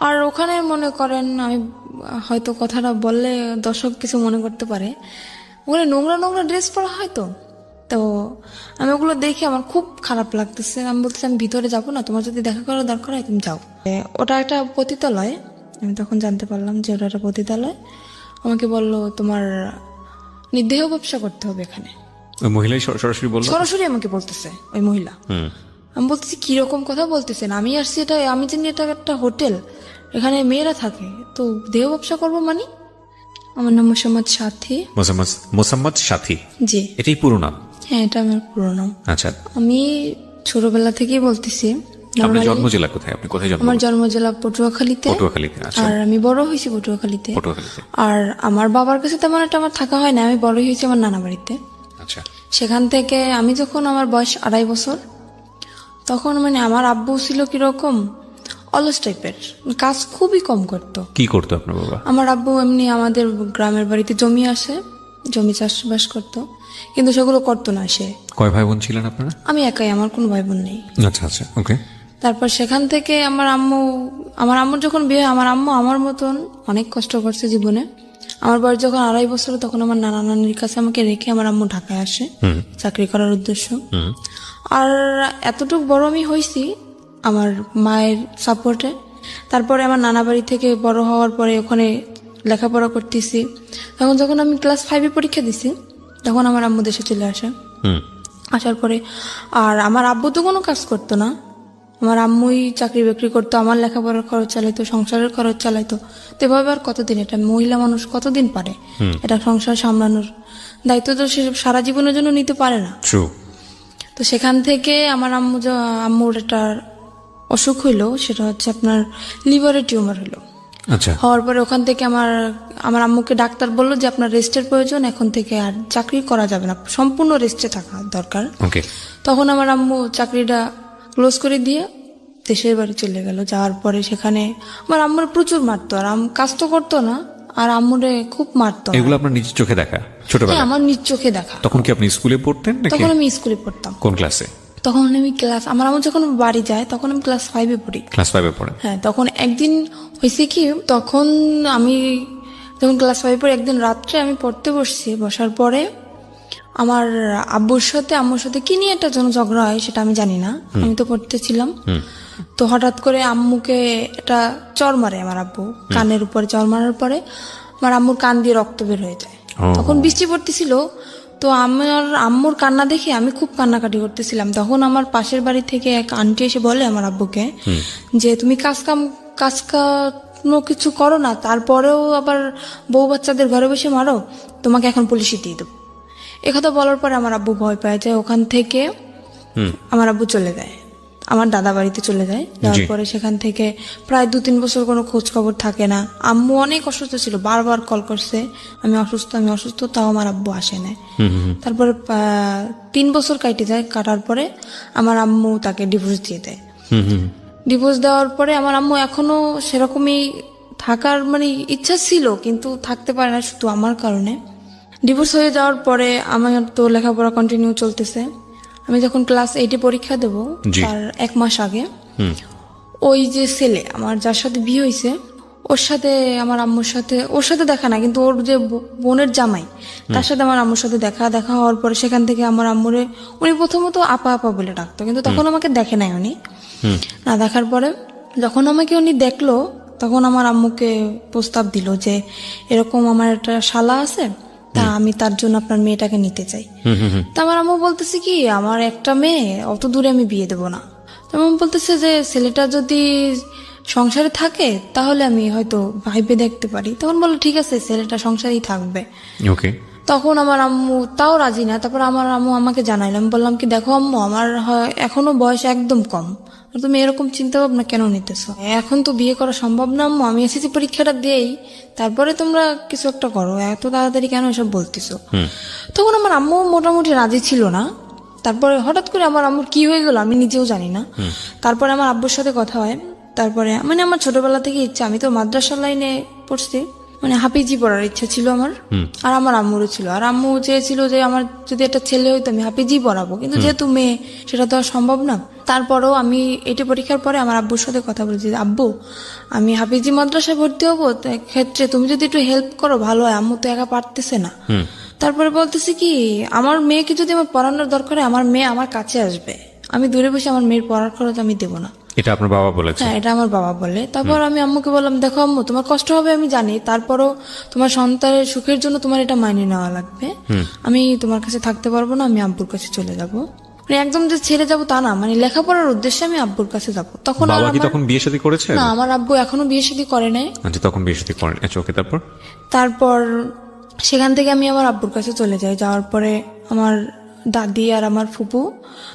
আর ওখানে মনে করেন আমি হয়তো কথাটা বললে দর্শক কিছু মনে করতে পারে, ওখানে নোংরা নোংরা ড্রেস পরা হয় তো, তো আমি ওগুলো দেখে আমার খুব খারাপ লাগতেছে। আমি বলতেছি আমি ভিতরে যাবো না, তোমার যদি দেখা করার দরকার হয় তুমি যাও। ওটা একটা পতিতালয়, আমি তখন জানতে পারলাম যে ওটা একটা পতিতালয়। আমাকে বললো তোমার নির্দেহ ব্যবসা করতে হবে এখানে। ওই মহিলাই সরাসরি বলল? সরাসরি আমাকে বলতেছে ওই মহিলা। আমি বলতেছি কিরকম কথা বলতেছেন, আমি আসছি এটা, আমি জানি এটা একটা হোটেল, এখানে মেয়েরা থাকে, তো দেহ ব্যবসা করবো মানে? আমার নাম মোসাম্মদ সাথী। মোসাম্মদ সাথী? জি। এটাই পুরো নাম? হ্যাঁ, এটা আমার পুরো নাম। আচ্ছা, আমি ছোটবেলা থেকেই বলতেছি। আপনার জন্ম জেলা কোথায়? আপনি কোথায় জন্ম? আমার জন্ম জেলা পটুয়াখালীতে। পটুয়াখালীতে? আচ্ছা। আর আমি বড় হয়েছি পটুয়াখালীতে। পটুয়াখালীতে। আর আমার বাবার কাছে তেমন একটা আমার থাকা হয় না, আমি বড় হয়েছি আমার নানা বাড়িতে। আচ্ছা। সেখান থেকে আমি যখন আমার বয়স 2.5 বছর, তখন মানে আমার আব্বু ছিল কিরকম অলস টাইপের, কাজ খুবই কম করতো। কি করতো আপনার বাবা? আমার আব্বু এমনি আমাদের গ্রামের বাড়িতে জমি আসে, জমি চাষবাস করতো, কিন্তু সেগুলো করতো না সে। কয় ভাই বোন ছিলেন আপনারা? আমি একাই, আমার কোনো ভাই বোন নেই। আচ্ছা আচ্ছা, ওকে। তারপর সেখান থেকে আমার আম্মুর যখন বিয়ে, আমার আম্মু আমার মতন অনেক কষ্ট করছে জীবনে। আমার বয়স যখন 2.5 বছর, তখন আমার নানা নানির কাছে আমাকে রেখে আমার আম্মু ঢাকায় আসে চাকরি করার উদ্দেশ্য। আর এতটুকু বড় আমি হয়েছি আমার মায়ের সাপোর্টে। তারপরে আমার নানা বাড়ি থেকে বড় হওয়ার পরে ওখানে লেখাপড়া করতেছি। তখন যখন আমি ক্লাস 5-এ পরীক্ষা দিছি, তখন আমার আম্মু দেশে চলে আসে। আসার পরে আর আমার আব্বু তো কোনো কাজ করতো না, আমার আম্মুই চাকরি বাকরি করতো, আমার লেখাপড়ার খরচ চালাইতো, সংসারের খরচ চালাইতো। তো এভাবে আর কতদিন, এটা মহিলা মানুষ কতদিন পারে এটা সংসার সামলানোর দায়িত্ব? তো সে সারা জীবনের জন্য নিতে পারে না। তো সেখান থেকে আমার আম্মুর একটা অসুখ হইলো, সেটা হচ্ছে আপনার লিভারের টিউমার হইলো। আচ্ছা। হওয়ার পরে ওখান থেকে আমার আম্মুকে ডাক্তার বললো যে আপনার রেস্টের প্রয়োজন, এখন থেকে আর চাকরি করা যাবে না, সম্পূর্ণ রেস্টে থাকা দরকার। তখন আমার আম্মু চাকরিটা ক্লোজ করে দিয়ে দেশের বাড়ি চলে গেল। যাওয়ার পরে সেখানে আমার আম্মুর প্রচুর মারতো, আর কাজ তো করতো না, আর আম্মুরে খুব মারতো। এগুলো আপনার নিজের চোখে দেখা? ছোটবেলায়? আমার নিজ চোখে দেখা। তখন কি আপনি স্কুলে পড়তেন নাকি? তখন আমি স্কুলে পড়তাম। কোন ক্লাসে? তখন আমি আমার আম্মু যখন বাড়ি যায় তখন আমি ক্লাস 5-এ পড়ি। ক্লাস 5-এ পড়েন? হ্যাঁ। তখন একদিন হয়েছে কি, তখন আমি যখন ক্লাস 5-এ পড়ি, একদিন রাত্রে আমি পড়তে বসছি, বসার পরে আমার আম্মুর সাথে কি নিয়ে একটা ঝগড়া হয় সেটা আমি জানি না, আমি তো পড়তেছিলাম। তো হঠাৎ করে আম্মুকে একটা চর মারে আমার আব্বু, কানের উপরে চর মারার পরে আমার আম্মুর কান দিয়ে রক্ত বের হয়ে যায়। তখন বৃষ্টি পড়তেছিল, তো আমার আম্মুর কান্না দেখে আমি খুব কান্নাকাটি করতেছিলাম। তখন আমার পাশের বাড়ি থেকে এক আন্টি এসে বলে আমার আব্বুকে যে তুমি কাজ কোনো কিছু করো না, তারপরেও আবার বউ বাচ্চাদের ঘরে বসে মারো, তোমাকে এখন পুলিশে দিয়ে দেবো। একথা বলার পরে আমার আব্বু ভয় পায় যায়। ওখান থেকে আমার আব্বু চলে যায়, আমার দাদা বাড়িতে চলে যায়। যাওয়ার পরে সেখান থেকে প্রায় 2-3 বছর কোনো খোঁজ খবর থাকে না। আম্মু অনেক অসুস্থ ছিল, বারবার কল করছে আমি অসুস্থ, তাও আমার আব্বু আসে না। তারপরে 3 বছর কাটে যায়, কাটার পরে আমার আম্মু তাকে ডিভোর্স দিয়ে দেয়। ডিভোর্স দেওয়ার পরে আমার আম্মু এখনো সেরকমই থাকার মানে ইচ্ছা ছিল, কিন্তু থাকতে পারে না শুধু আমার কারণে। ডিভোর্স হয়ে যাওয়ার পরে আমার তো লেখাপড়া কন্টিনিউ চলতেছে। আমি যখন ক্লাস 8-এ পরীক্ষা দেব, তার 1 মাস আগে ওই যে ছেলে আমার যার সাথে বিয়ে হয়েছে, ওর সাথে আমার আম্মুর সাথে, ওর সাথে দেখা না, কিন্তু ওর যে বোনের জামাই, তার সাথে আমার আম্মুর সাথে দেখা হওয়ার পরে সেখান থেকে আমার আম্মুরে উনি প্রথমত আপা বলে ডাকতো, কিন্তু তখন আমাকে দেখে নাই উনি। না দেখার পরে যখন আমাকে উনি দেখলো, তখন আমার আম্মুকে প্রস্তাব দিল যে এরকম আমার একটা শালা আছে, তা আমি তার জন্য আপনার মেয়েটাকে নিতে চাই। তা আমার আম্মু বলতেছে কি, আমার একটা মেয়ে, অত দূরে আমি বিয়ে দেবো না। তেমন বলতেছে যে ছেলেটা যদি সংসারে থাকে তাহলে আমি হয়তো ভাইবে দেখতে পারি। তখন বললো ঠিক আছে, ছেলেটা সংসারেই থাকবে। তখন আমার আম্মু তাও রাজি না। তারপর আমার আম্মু আমাকে জানাইলাম, বললাম কি দেখো আম্মু, আমার এখনো বয়স একদম কম, তুমি এরকম চিন্তা ভাবনা কেন নিতেছো? এখন তো বিয়ে করা সম্ভব না আম্মু, আমি এসএসসি পরীক্ষাটা দেই, তারপরে তোমরা কিছু একটা করো, এত তাড়াতাড়ি কেন এসব বলতেছো? তখন আমার আম্মু মোটামুটি রাজি ছিল না। তারপরে হঠাৎ করে আমার আম্মুর কি হয়ে গেল আমি নিজেও জানি না। তারপরে আমার আব্বুর সাথে কথা হয়। তারপরে মানে আমার ছোটবেলা থেকে ইচ্ছা, আমি তো মাদ্রাসা লাইনে পড়ছি, মানে হাফিজি পড়ার ইচ্ছা ছিল আমার, আর আমার আম্মুরও ছিল। আর আম্মু চেয়েছিল যে আমার যদি একটা ছেলে হইতো আমি হাফিজি পড়াবো, কিন্তু যেহেতু মেয়ে সেটা তো আর সম্ভব না। তারপরেও আমি এটি পরীক্ষার পরে আমার আব্বুর সাথে কথা বলেছি, আব্বু আমি হাফিজি মাদ্রাসায় ভর্তি হবো, তো ক্ষেত্রে তুমি যদি একটু হেল্প করো ভালো হয়, আম্মু তো একা পারতেছে না। তারপরে বলতেছি কি, আমার মেয়েকে যদি আমার পড়ানোর দরকার হয় আমার মেয়ে আমার কাছে আসবে, আমি দূরে বসে আমার মেয়ের পড়ার খরচ আমি দেবো না। এটা আপনার বাবা বলেছে? হ্যাঁ, এটা আমার বাবা বলে। তারপর আমি আম্মুকে বললাম, দেখো আম্মু তোমার কষ্ট হবে আমি জানি, তারপরও তোমার সন্তানের সুখের জন্য তোমার এটা মাইনে নেওয়া লাগবে, আমি তোমার কাছে থাকতে পারবো না, আমি আব্বুর কাছে চলে যাব। মানে একদম যে ছেড়ে যাবো তা না, মানে লেখাপড়ার উদ্দেশ্যে আমি আব্বুর কাছে যাব। তখন আর বাবা কি আমার- তখন বিয়ে শাদী করেছে? না, আমার আব্বু এখনো বিয়ে শাদী করে নাই। আচ্ছা, তখন বিয়ে শাদী করেন। আচ্ছা, ওকে। তারপর সেখান থেকে আমি আমার আব্বুর কাছে চলে যাই। যাওয়ার পরে আমার দাদি আর আমার ফুপু,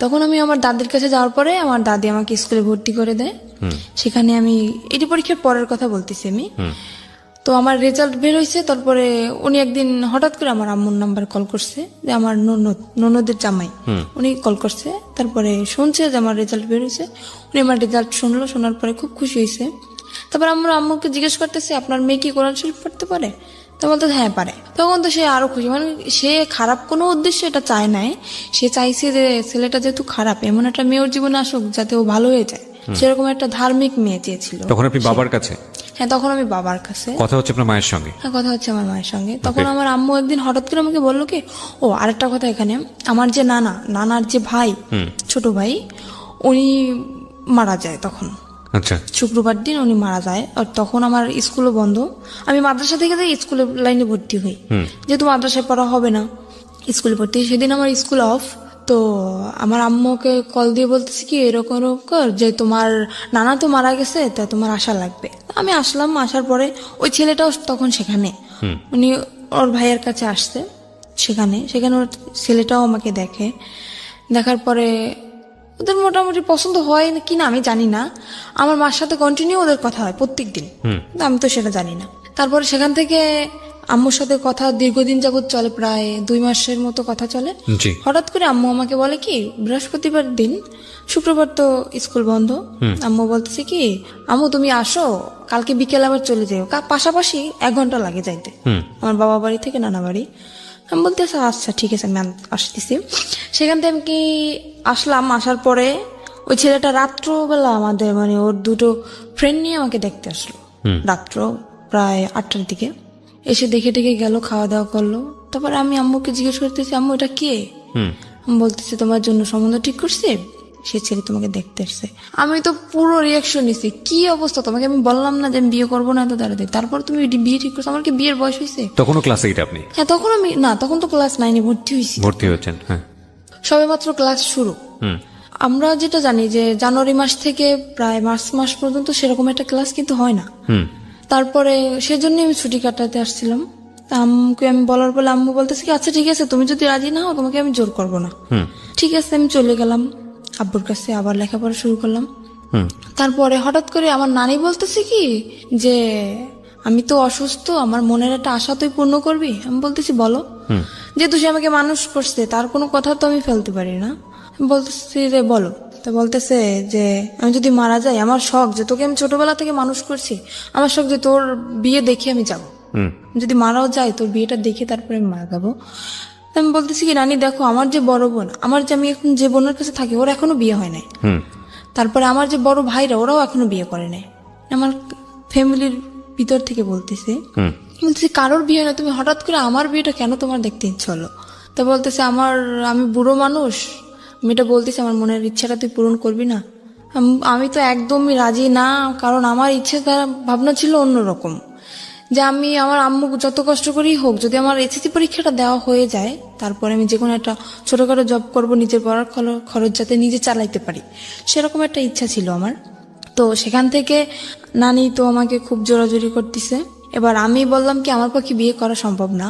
তখন আমি আমার দাদির কাছে যাওয়ার পরে আমার দাদি আমাকে স্কুলে ভর্তি করে দেয়। সেখানে আমি এটি পরীক্ষার পরের কথা বলতেছি আমি। তো আমার রেজাল্ট বের হয়েছে, তারপরে উনি একদিন হঠাৎ করে আমার আম্মুর নাম্বার কল করছে, যে আমার ননদের জামাই, উনি কল করছে। তারপরে শুনছে যে আমার রেজাল্ট বের হয়েছে, উনি আমার রেজাল্ট শুনলো, শোনার পরে খুব খুশি হয়েছে। তারপর আমরা আম্মুকে জিজ্ঞেস করতেছে, আপনার মেয়ে কি কোরআন শরীফ পড়তে পারে? তো বলতে হ্যাঁ পারে। তখন তো সে আরো খুশি, মানে সে খারাপ কোনো উদ্দেশ্যে এটা চায় নাই, সে চাইছে যে ছেলেটা যেহেতু খারাপ, এমন একটা মেয়ের জীবনে আসুক যাতে ও ভালো হয়ে যায়, সেরকম একটা ধার্মিক মেয়ে চেয়েছিল। তখন আপনি বাবার কাছে? হ্যাঁ, তখন আমি বাবার কাছে। কথা হচ্ছে আপনার মায়ের সঙ্গে? হ্যাঁ, কথা হচ্ছে আমার মায়ের সঙ্গে। তখন আমার আম্মু একদিন হঠাৎ করে আমাকে বললো কি, ও আরেকটা কথা, এখানে আমার যে নানার যে ভাই, ছোট ভাই, উনি মারা যায় তখন। আচ্ছা। শুক্রবার দিন উনি মারা যায়, আর তখন আমার স্কুলও বন্ধ। আমি মাদ্রাসা থেকে যাই স্কুলের লাইনে ভর্তি হই, যেহেতু মাদ্রাসায় পড়া হবে না, স্কুলে ভর্তি হই। সেদিন আমার স্কুল অফ। তো আমার আম্মুকে কল দিয়ে বলতেছি কি, এরকম এরকম যে তোমার নানা তো মারা গেছে, তা তোমার আসা লাগবে। আমি আসলাম, আসার পরে ওই ছেলেটাও তখন সেখানে, উনি ওর ভাইয়ের কাছে আসছে। সেখানে ওর ছেলেটাও আমাকে দেখে। দেখার পরে ওদের মোটামুটি পছন্দ হয় কিনা আমি জানি না, আমার মার সাথে কন্টিনিউ ওদের কথা হয় প্রত্যেক দিন, আমি তো সেটা জানি না। তারপরে সেখান থেকে আম্মুর সাথে কথা দীর্ঘদিন যাবত চলে, প্রায় 2 মাসের মতো কথা চলে। জি। হঠাৎ করে আম্মু আমাকে বলে কি, বৃহস্পতিবার দিন, শুক্রবার তো স্কুল বন্ধ, আম্মু বলতেছে কি, আম্মু তুমি আসো, কালকে বিকেল আবার চলে যাও, পাশাপাশি 1 ঘন্টা লাগে যাইতে আমার বাবা বাড়ি থেকে নানা বাড়ি। আমি বলতেছি আচ্ছা ঠিক আছে আমি আসতেছি। সেখান থেকে আমি কি আসলাম, আসার পরে ওই ছেলেটা রাত্রবেলা আমাদের মানে ওর 2টো ফ্রেন্ড নিয়ে আমাকে দেখতে আসলো, রাত্র প্রায় 8টার দিকে এসে দেখে গেল, খাওয়া দাওয়া করলো। তারপরে আমি আম্মুকে জিজ্ঞেস করতেছি, আম্মু এটা কে? আমি বলতেছি তোমার জন্য সম্বন্ধ ঠিক করছে, সে ছেলে তোমাকে দেখতে আসছে। আমি তো পুরো রিয়াকশন নিছি, কি অবস্থা, তোমাকে আমি বললাম না যে আমি বিয়ে করবো না এত তাড়াতাড়ি, তারপর তুমি বিয়ে ঠিক করছো? আমার কি বিয়ের বয়স হয়েছে? তখনও ক্লাস 8 আপনি? হ্যাঁ, তখন আমি না, তখন তো ক্লাস 9-এ ভর্তি হয়েছি। ভর্তি হয়েছেন? হ্যাঁ। সবে মাত্র ক্লাস শুরু। আমরা যেটা জানি যে জানুয়ারি মাস থেকে প্রায় মার্চ মাস পর্যন্ত সেরকম একটা ক্লাস কিন্তু হয় না। তারপরে সেজন্য আমি ছুটি কাটাতে আসছিলাম। আম্মুকে আমি বলার পরে আম্মু বলতেছে কি, আচ্ছা ঠিক আছে তুমি যদি রাজি না হও তোমাকে আমি জোর করবো না। ঠিক আছে, আমি চলে গেলাম আব্বুর কাছে, আবার লেখাপড়া শুরু করলাম। তারপরে হঠাৎ করে আমার নানি বলতেছে কি যে আমি তো অসুস্থ, আমার মনের একটা আশা তুই পূর্ণ করবি। আমি বলতেছি বলো। যেহেতু সে আমাকে মানুষ করছে, তার কোনো কথা তো আমি ফেলতে পারি না। বলতেছি যে বলো। তো বলতেছে যে আমি যদি মারা যাই, আমার শখ যে তোকে আমি ছোটবেলা থেকে মানুষ করছি, আমার শখ যে তোর বিয়ে দেখে আমি যাবো, যদি মারাও যায় তোর বিয়েটা দেখে তারপরে আমি মারা যাবো। আমি বলতেছি কি রানী দেখো, আমার যে বড় বোন, আমার যে আমি এখন যে বোনের কাছে থাকি, ওর এখনো বিয়ে হয় নাই। তারপরে আমার যে বড় ভাইরা, ওরাও এখনো বিয়ে করে নাই। আমার ফ্যামিলির ভিতর থেকে বলতেছি কারোর বিয়ে না, তুমি হঠাৎ করে আমার বিয়েটা কেন তোমার দেখতে ইচ্ছে হলো? তা বলতেছে আমি বুড়ো মানুষ, আমি এটা বলতেছি আমার মনের ইচ্ছাটা তুই পূরণ করবি না? আমি তো একদমই রাজি না, কারণ আমার ইচ্ছে ভাবনা ছিল অন্যরকম, যে আমি আমার আম্মু যত কষ্ট করেই হোক, যদি আমার এসএসসি পরীক্ষাটা দেওয়া হয়ে যায়, তারপরে আমি যে কোনো একটা ছোটখাটো জব করব, নিজের পড়ার খরচ যাতে নিজে চালাইতে পারি, সেরকম একটা ইচ্ছা ছিল আমার। তো সেখান থেকে নানি তো আমাকে খুব জোরাজোরি করতেছে। এবার আমি বললাম কি আমার পক্ষে বিয়ে করা সম্ভব না,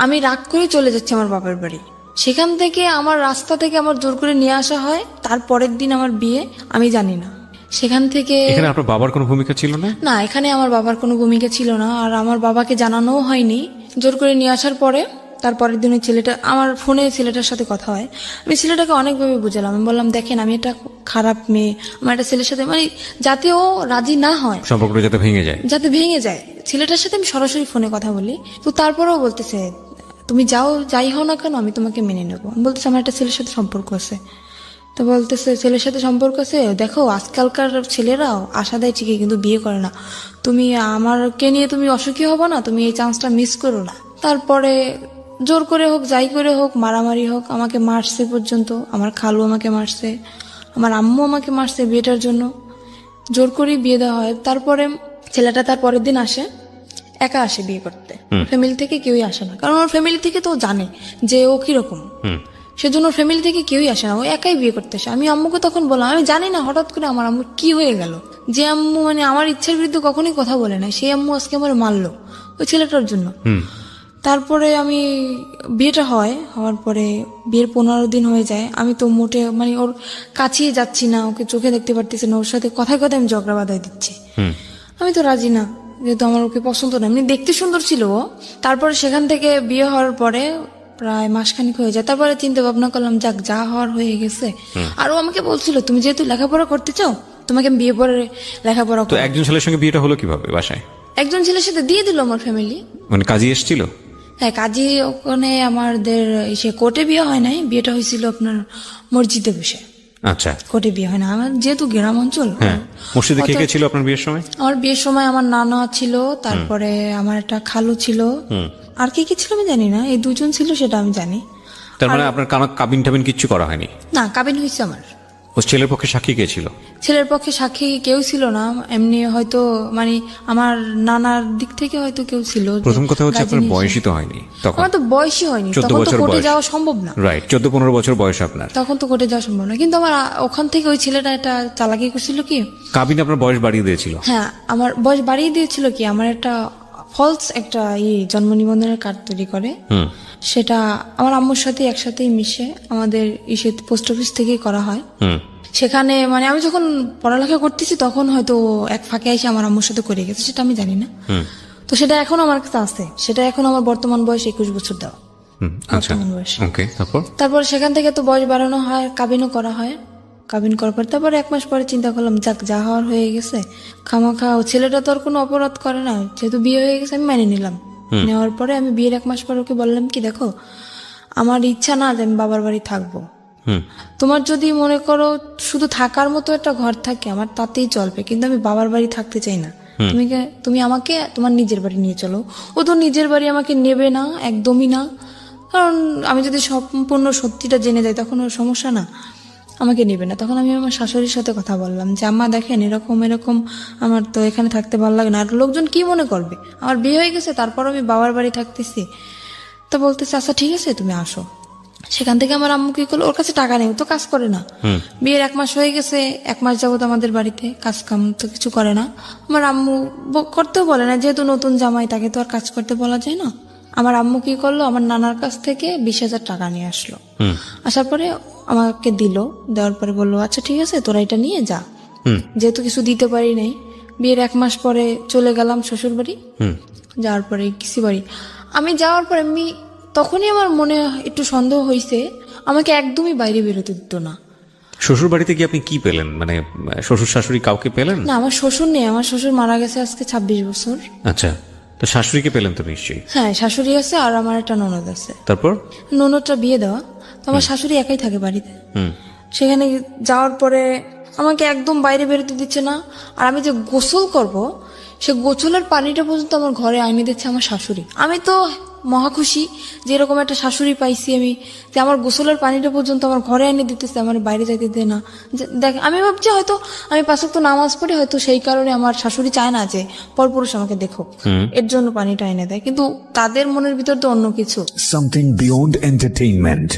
আমি রাগ করে চলে যাচ্ছি আমার বাবার বাড়ি। সেখান থেকে আমার রাস্তা থেকে আমার জোর করে নিয়ে আসা হয়, তারপরের দিন আমার বিয়ে। আমি জানি না সেখান থেকে এখানে আপনার বাবার কোনো ভূমিকা ছিল না? না, এখানে আমার বাবার কোনো ভূমিকা ছিল না, আর আমার বাবাকে জানানোও হয়নি। জোর করে নিয়ে আসার পরে তারপরের দিন ওই ছেলেটা আমার ফোনে ছেলেটার সাথে কথা হয়। আমি ছেলেটাকে অনেকভাবে বুঝালাম, আমি বললাম দেখেন আমি একটা খারাপ মেয়ে, আমার একটা ছেলের সাথে মানে যাতে ও রাজি না হয়, সম্পর্কটা যাতে ভেঙে যায়। যাতে ভেঙে যায়, ছেলেটার সাথে আমি সরাসরি ফোনে কথা বলি। তো তারপরেও বলতেছে তুমি যাই হও না কেন আমি তোমাকে মেনে নেবো। আমি বলতেছে আমার একটা ছেলের সাথে সম্পর্ক আছে। তো বলতেছে ছেলের সাথে সম্পর্ক আছে, দেখো আজকালকার ছেলেরাও আশা দেয় ঠিকই কিন্তু বিয়ে করে না, তুমি আমারকে নিয়ে তুমি অসুখী হবো না, তুমি এই চান্সটা মিস করো না। তারপরে জোর করে হোক যাই করে হোক মারামারি হোক আমাকে মারছে পর্যন্ত, আমার খালু আমাকে মারছে, আমার আম্মু আমাকে মারছে বিয়েটার জন্য, জোর করেই বিয়ে দেওয়া হয়। তারপরে ছেলেটা তার পরের দিন আসে, একা আসে বিয়ে করতে, ফ্যামিলি থেকে কেউই আসে না, কারণ ওর ফ্যামিলি থেকে তো ও জানে যে ও কিরকম, সেজন্য ওর ফ্যামিলি থেকে কেউই আসে না, ও একাই বিয়ে করতে আসে। আমি আম্মুকে তখন বললাম আমি জানি না হঠাৎ করে আমার আম্মু কি হয়ে গেল, যে আম্মু মানে আমার ইচ্ছার বিরুদ্ধে কখনোই কথা বলে না, সেই আম্মু আজকে আমার মারলো ওই ছেলেটার জন্য। তারপরে আমি বিয়েটা হওয়ার পরে বিয়ের 15 দিন হয়ে যায়, আমি তো মোটে মানে ওর কাছেই যাচ্ছি না, ওকে চোখে দেখতে পারতেছি না, ওর সাথে কথায় কথায় আমি ঝগড়া বাঁধাই দিচ্ছি। আমি তো রাজি না, যেহেতু আমার ওকে পছন্দ না, এমনি দেখতে সুন্দর ছিল ও। তারপরে সেখান থেকে বিয়ে হওয়ার পরে প্রায় মাসখানিক হয়ে যায়, তারপরে চিন্তা ভাবনা করলাম যাক যা হওয়ার হয়ে গেছে। আর ও আমাকে বলছিল তুমি যেহেতু লেখাপড়া করতে চাও তোমাকে আমি বিয়ে পরে লেখাপড়া তো করো। একজন ছেলের সঙ্গে বিয়েটা হলো কিভাবে বাসায়? একজন ছেলের সাথে দিয়ে দিল আমার ফ্যামিলি। মানে কাজী এসেছিল? হ্যাঁ কাজী, ওখানে আমাদের সে কোর্টে বিয়ে হয় নাই, বিয়েটা হয়েছিল আপনার মসজিদে বসে। আচ্ছা, কোর্টে বিয়ে হয় না, আমার যেহেতু গ্রাম অঞ্চল। হ্যাঁ। মসজিদে কে কে ছিল আপনার বিয়ের সময়? আমার বিয়ের সময় আমার নানা ছিল, তারপরে আমার একটা খালু ছিল, আর কি কি ছিল আমি জানি না, এই দুজন ছিল সেটা আমি জানি। তার মানে আপনার কাবিন টাবিন কিচ্ছু করা হয়নি? না কাবিন হয়েছে আমার। ও ছেলের পক্ষে সাক্ষী কে ছিল? ছেলের পক্ষে সাক্ষী কেউ ছিল না, এমনি হয়তো মানে আমার নানার দিক থেকে হয়তো কেউ ছিল। প্রথম কথা হচ্ছে আপনার গার্জিয়ান বয়সই তো হয়নি তখন। আমার তো বয়সই হয়নি, 14 তখন তো বছর কোর্টে বয়স। যাওয়া সম্ভব না। রাইট, 14-15 বছর বয়স আপনার। তখন তো কোর্টে যাওয়া সম্ভব না, কিন্তু আমার ওখান থেকে ওই ছেলেটা একটা চালাকি করছিল কি, কাবিন আপনার বয়স বাড়িয়ে দিয়েছিল? হ্যাঁ আমার বয়স বাড়িয়ে দিয়েছিল কি, আমার একটা ফলস একটা জন্ম নিবন্ধনের কার্ড তৈরি করে, সেটা আমার আম্মুর সাথে একসাথেই মিশে আমাদের পোস্ট অফিস থেকেই করা হয়। সেখানে মানে আমি যখন পড়ালেখা করতেছি তখন হয়তো এক ফাঁকে এসে আমার আম্মুর সাথে করে গেছে, সেটা আমি জানি না। তো সেটা এখন আমার কাছে আছে, সেটা এখন আমার বর্তমান বয়স 21 বছর দেওয়া। আচ্ছা, ওকে। তারপর সেখান থেকে তো বয়স বাড়ানো হয়, কাবিনও করা হয়। কাবিন করার পর তারপরে 1 মাস পরে চিন্তা করলাম যাক যা হওয়ার হয়ে গেছে, খামাখা ও ছেলেটা তো আর কোনো অপরাধ করে না, যেহেতু বিয়ে হয়ে গেছে আমি মেনে নিলাম। নেওয়ার পরে আমি বিয়ের 1 মাস পরে ওকে বললাম কি দেখো আমার ইচ্ছা না যে আমি বাবার বাড়ি থাকবো, তোমার যদি মনে করো শুধু থাকার মতো একটা ঘর থাকে আমার তাতেই চলবে, কিন্তু আমি বাবার বাড়ি থাকতে চাই না, তুমি আমাকে তোমার নিজের বাড়ি নিয়ে চলো। ও তো নিজের বাড়ি আমাকে নেবে না, একদমই না, কারণ আমি যদি সম্পূর্ণ সত্যিটা জেনে যাই তখন ওর সমস্যা না, আমাকে নেবে না। তখন আমি আমার শাশুড়ির সাথে কথা বললাম যে আম্মা দেখেন এরকম এরকম আমার তো এখানে থাকতে ভালো লাগে না, আর লোকজন কি মনে করবে, আমার বিয়ে হয়ে গেছে তারপর আমি বাবার বাড়ি থাকতেছি। তো বলতেছে আচ্ছা ঠিক আছে তুমি আসো। সেখান থেকে আমার আম্মু কি করলো, ওর কাছে টাকা নেই, ও তো কাজ করে না, বিয়ের 1 মাস হয়ে গেছে, 1 মাস যাবত আমাদের বাড়িতে কাজ কাম তো কিছু করে না। আমার আম্মু করতেও বলে না, যেহেতু নতুন জামাই তাকে তো আর কাজ করতে বলা যায় না। আমার আম্মু কি করলো, আমার নানার কাছ থেকে 20,000 টাকা নিয়ে আসলো, আসার পরে আমাকে দিল, দেওয়ার পরে বললো আচ্ছা ঠিক আছে তোরা এটা নিয়ে যা, যেহেতু কিছু দিতে পারি নাই। বিয়ের 1 মাস পরে চলে গেলাম শ্বশুর বাড়ি, যাওয়ার পরে কিসি বাড়ি আমি যাওয়ার পরে আমি তখনই আমার মনে একটু সন্দেহ হয়েছে, আমাকে একদমই বাইরে বেরোতে দিত না। শ্বশুর বাড়িতে কি আপনি কি পেলেন, মানে শ্বশুর শাশুড়ি কাউকে পেলেন? না আমার শ্বশুর নেই, আমার শ্বশুর মারা গেছে আজকে 26 বছর। আচ্ছা, তো শাশুড়িকে পেলেন তো নিশ্চয়ই? হ্যাঁ শাশুড়ি আছে আর আমার একটা ননদ আছে। তারপর ননদটা বিয়ে দেওয়া, তো আমার শাশুড়ি একাই থাকে বাড়িতে। সেখানে যাওয়ার পরে আমাকে একদম বাইরে বেরোতে দিচ্ছে না, আর আমি যে গোসল করব সে গোসলের পানিটা পর্যন্ত আমার ঘরে আইনে দিচ্ছে আমার শাশুড়ি। আমি তো মহা খুশি যে এরকম একটা শাশুড়ি পাইছি আমি, যে আমার গোসলের পানিটা পর্যন্ত আমার ঘরে এনে দিতেছে, আমার বাইরে যাইতে দেয় না। দেখ আমি ভাবছি হয়তো আমি 5 ওয়াক্ত নামাজ পড়ি, হয়তো সেই কারণে আমার শাশুড়ি চায় না যে পরপুরুষ আমাকে দেখো, এর জন্য পানিটা এনে দেয়, কিন্তু তাদের মনের ভিতর তো অন্য কিছু। Something beyond entertainment.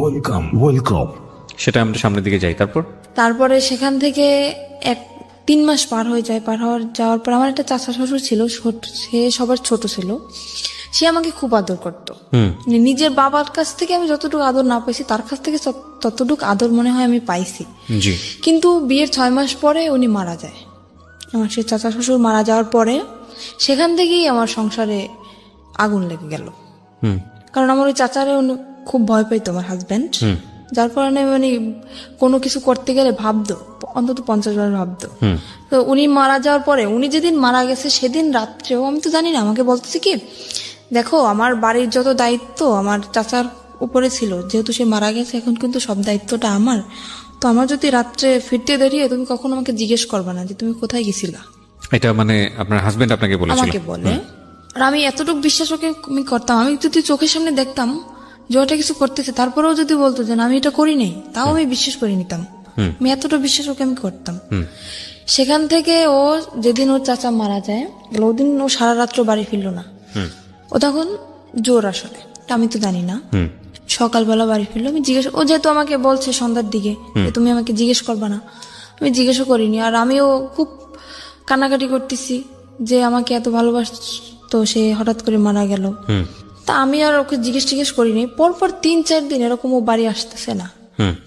Welcome. সেটা আমরা সামনের দিকে যাই। তারপরে সেখান থেকে 3 মাস পার হয়ে যায়, যাওয়ার পর আমার একটা চাচা শ্বশুর ছিল, সে সবার ছোট ছিল, সে আমাকে খুব আদর করতো। নিজের বাবার কাছ থেকে আমি যতটুকু আদর না পাইছি তার কাছ থেকে ততটুকু আদর মনে হয় আমি পাইছি। কিন্তু বিয়ের 6 মাস পরে উনি মারা যায়, আমার সে চাচা শ্বশুর মারা যাওয়ার পরে সেখান থেকেই আমার সংসারে আগুন লেগে গেল। কারণ আমার ওই চাচারে খুব ভয় পাইতো আমার হাজব্যান্ড, যার কারণে মানে কোনো কিছু করতে গেলে ভাবতো, অন্তত 50 বার ভাবতো। তো উনি মারা যাওয়ার পরে, উনি যেদিন মারা গেছে সেদিন রাত্রেও, আমি তো জানি না, আমাকে বলতেছে কি, দেখো আমার বাড়ির যত দায়িত্ব আমার চাচার উপরে ছিল, যেহেতু সে মারা গেছে এখন কিন্তু সব দায়িত্বটা আমার। তো আমার যদি রাত্রে ফিরতে দাঁড়িয়ে তুমি কখনো আমাকে জিজ্ঞেস করবা না যে তুমি কোথায় গেছিলা। এটা মানে আপনার হাজবেন্ড আপনাকে বলেছিল? আমাকে বলে। আর আমি এতটুকু বিশ্বাস ওকে আমি করতাম, আমি যদি চোখের সামনে দেখতাম যে ওটা কিছু করতেছে, তারপরেও যদি বলতো যে না আমি এটা করি নাই, তাও আমি বিশ্বাস করে নিতাম। আমি এতটা বিশ্বাস ওকে আমি করতাম। সেখান থেকে ও যেদিন ওর চাচা মারা যায়, ওদিন ও সারা রাত্র বাড়ি ফিরলো না। ও তখন জোর আসলে, আমি তো জানি না। সকালবেলা বাড়ি ফিরলো, আমি জিজ্ঞেস, ও যেহেতু আমাকে বলছে সন্ধ্যার দিকে যে তুমি আমাকে জিজ্ঞেস করবা না, আমি জিজ্ঞেসও করিনি। আর আমিও খুব কান্নাকাটি করতেছি যে আমাকে এত ভালোবাসতো, সে হঠাৎ করে মারা গেল। তা আমি আর ওকে জিজ্ঞেস করিনি। পরপর 3-4 দিন এরকম ও বাড়ি আসতেছে না।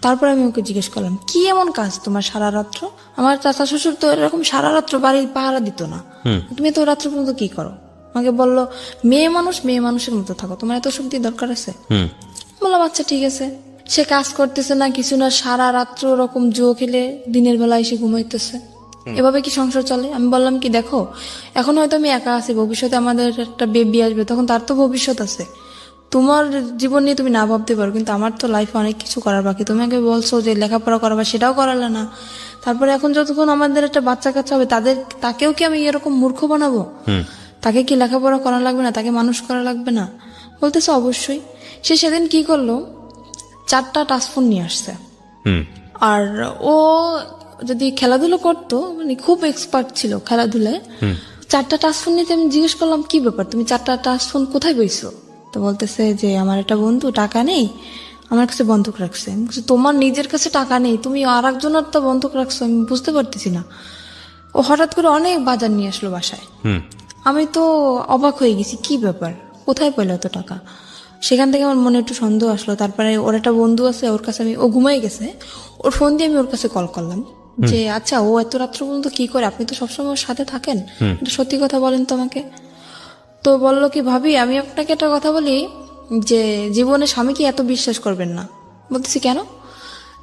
তারপর আমি ওকে জিজ্ঞেস করলাম, কি এমন কাজ তোমার সারা রাত্র? আমার চাচা শ্বশুর তো এরকম সারা রাত্র বাড়ি পাহারা দিত না, তুমি তো রাত্র পর্যন্ত কি করো? আমাকে বললো, মেয়ে মানুষ মেয়ে মানুষের মতো থাকো, তোমার এত শক্তি দরকার আছে? বললাম আচ্ছা ঠিক আছে। সে কাজ করতেছে না কিছু না, সারা রাত্র ওরকম জুয়ো খেলে দিনের বেলা এসে ঘুমাইতেছে। এভাবে কি সংসার চলে? আমি বললাম কি, দেখো এখন হয়তো আমি একা আছি, ভবিষ্যতে আমাদের একটা বেবি আসবে, তখন তার তো ভবিষ্যৎ আছে। তোমার জীবন নিয়ে তুমি না ভাবতে পারো, কিন্তু আমার তো লাইফে অনেক কিছু করার বাকি। তুমি আগে বলছো যে লেখাপড়া করাবা, সেটাও করালে না। তারপরে এখন যতক্ষণ আমাদের একটা বাচ্চা কাচ্চা হবে, তাকেও কি আমি এরকম মূর্খ বানাবো? তাকে কি লেখাপড়া করা লাগবে না? তাকে মানুষ করা লাগবে না? বলতেছে অবশ্যই। সে সেদিন কি করলো, 4টা টাচফোন নিয়ে আসছে। আর ও যদি খেলাধুলো করতো, মানে খুব এক্সপার্ট ছিল খেলাধুলায়, 4টা টাচফোন নিতে আমি জিজ্ঞেস করলাম কি ব্যাপার, তুমি 4টা টাচফোন কোথায় পেয়েছো? তো বলতেছে যে আমার একটা বন্ধু টাকা নেই, আমার কাছে বন্ধক রাখছে। আমি বলছি, তোমার নিজের কাছে টাকা নেই, তুমি আর একজনের তো বন্ধক রাখছো, আমি বুঝতে পারতেছি না। ও হঠাৎ করে অনেক বাজার নিয়ে আসলো বাসায়। আমি তো অবাক হয়ে গেছি, কি ব্যাপার, কোথায় পেলো এত টাকা? সেখান থেকে আমার মনে একটু সন্দেহ আসলো। তারপরে ওর একটা বন্ধু আছে, ওর কাছে ও ঘুমাই গেছে, ওর ফোন দিয়ে আমি ওর কাছে কল করলাম যে আচ্ছা ও এত রাত্র পর্যন্ত কি করে, আপনি তো সবসময় ওর সাথে থাকেন, এটা সত্যি কথা বলেন তো আমাকে। তো বললো কি, ভাবি আমি আপনাকে একটা কথা বলি, যে জীবনে স্বামীকে এত বিশ্বাস করবেন না। বলতেছি কেন?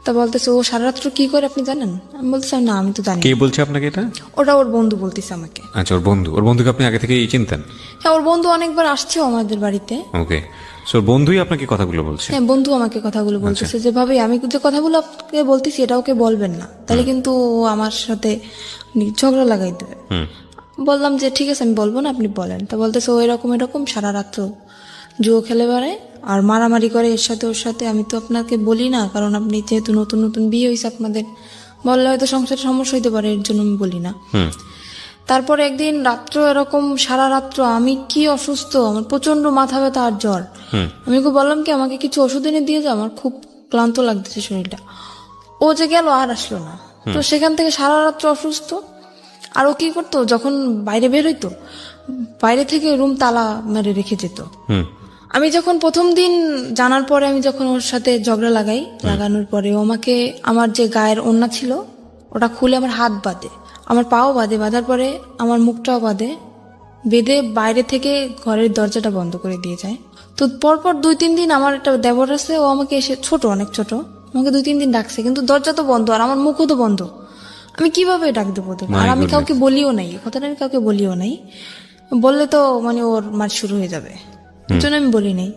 তা বলতেছে ও সারা রাত্র কি করে আপনি জানেন? আমি বলতেছি না আমি তো জানি। কে বলছে আপনাকে এটা? ওটা ওর বন্ধু বলতেছে আমাকে। আচ্ছা, ওর বন্ধুকে আপনি আগে থেকেই চিনতেন? হ্যাঁ, ওর বন্ধু অনেকবার আসছেও আমাদের বাড়িতে। ওকে, সো বন্ধুই আপনাকে কথাগুলো বলছে? হ্যাঁ, বন্ধু আমাকে কথাগুলো বলতেছে যে ভাবি আমি যে কথাগুলো আপনাকে বলতেছি এটা ওকে বলবেন না, তাহলে কিন্তু ও আমার সাথে ঝগড়া লাগাই দেবে। বললাম যে ঠিক আছে আমি বলবো না, আপনি বলেন। তা বলতেছে ও এরকম সারা রাত্র জুয়ো খেলে বেড়ায় আর মারামারি করে এর সাথে ওর সাথে। আমি তো আপনাকে বলি না, কারণ আপনি যেহেতু নতুন নতুন বিয়ে হয়েছে আপনাদের, বললে হয়তো সংসারে সমস্যা হইতে পারে, এর জন্য আমি বলি না। তারপর একদিন রাত্র এরকম সারা রাত্র আমি কি অসুস্থ, আমার প্রচন্ড মাথা ব্যথা আর জ্বর। আমি ওকে বললাম কি আমাকে কিছু ওষুধ এনে দিয়ে যাও, আমার খুব ক্লান্ত লাগতেছে শরীরটা। ও যে গেল আর আসলো না। তো সেখান থেকে সারা রাত্র অসুস্থ। আর ও কি করতো, যখন বাইরে বের হইতো বাইরে থেকে রুম তালা মেরে রেখে যেত। আমি যখন প্রথম দিন জানার পরে আমি যখন ওর সাথে ঝগড়া লাগানোর পরে ও আমাকে আমার যে গায়ের ওড়না ছিল ওটা খুলে আমার হাত বাঁধে, আমার পাও বাঁধে, বাঁধার পরে আমার মুখটাও বাঁধে, বেঁধে বাইরে থেকে ঘরের দরজাটা বন্ধ করে দিয়ে যায়। তো পরপর 2-3 দিন আমার একটা দেবর আছে, ও আমাকে এসে ছোট অনেক ছোট, আমাকে 2-3 দিন ডাকছে, কিন্তু দরজা তো বন্ধ আর আমার মুখও তো বন্ধ। আমি কিভাবে ডাক দেবো? আর আমি কাউকে বলিও নাই, কথাটা আমি কাউকে বলিও নাই, বললে তো মানে ওর মার শুরু হয়ে যাবে, এর জন্য আমি বলি নাই।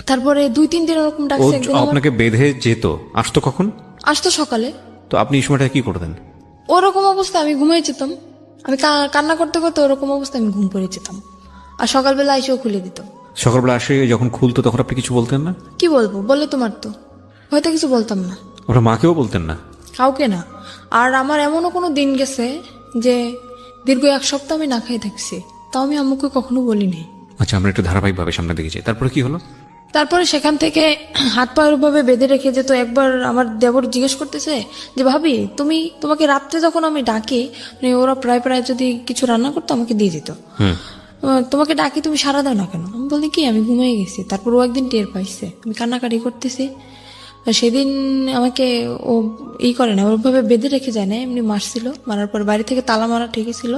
তারপরে 2-3 দিন ওরকম ডাকছে। একদিন আপনাকে বেঁধে যেত, আসতো কখন? আসতো সকালে। তো আপনি এই সময়টা কি করতেন? ওরকম অবস্থা আমি ঘুমিয়ে যেতাম, আমি কান্না করতে করতে ওরকম অবস্থা আমি ঘুম পড়ে যেতাম। আর সকালবেলা এসেও খুলে দিত। সকালবেলা আসে যখন খুলতো তখন আপনি কিছু বলতেন না? কি বলবো, বললে তো মারতো, হয়তো কিছু বলতাম না। ওরা মাকেও বলতেন না? কাউকে না। আর আমার এমনও কোনো দিন গেছে যে দীর্ঘ 1 সপ্তাহ আমি না খেয়ে থাকছি, তাও আমি আম্মুকে কখনো বলিনি। আচ্ছা, আমরা একটু ধারাবাহিকভাবে সামনে দিকে যাই, তারপরে কি হলো? তারপরে সেখান থেকে হাত পা ভাবে বেঁধে রেখে যেত। একবার আমার দেবর জিজ্ঞেস করতেছে যে ভাবি তোমাকে রাত্রে যখন আমি ডাকি, মানে ওরা প্রায় যদি কিছু রান্না করতো আমাকে দিয়ে যেত, তোমাকে ডাকি তুমি সারা দাও না কেন? আমি বলি কি আমি ঘুমিয়ে গেছি। তারপর ও একদিন টের পাইছে আমি কান্নাকাটি করতেছি, সেদিন আমাকে ও করে না, ওভাবে বেঁধে রেখে যায় না, এমনি মারছিল। মারার পর বাড়ি থেকে তালা মারা ঠিকই ছিল।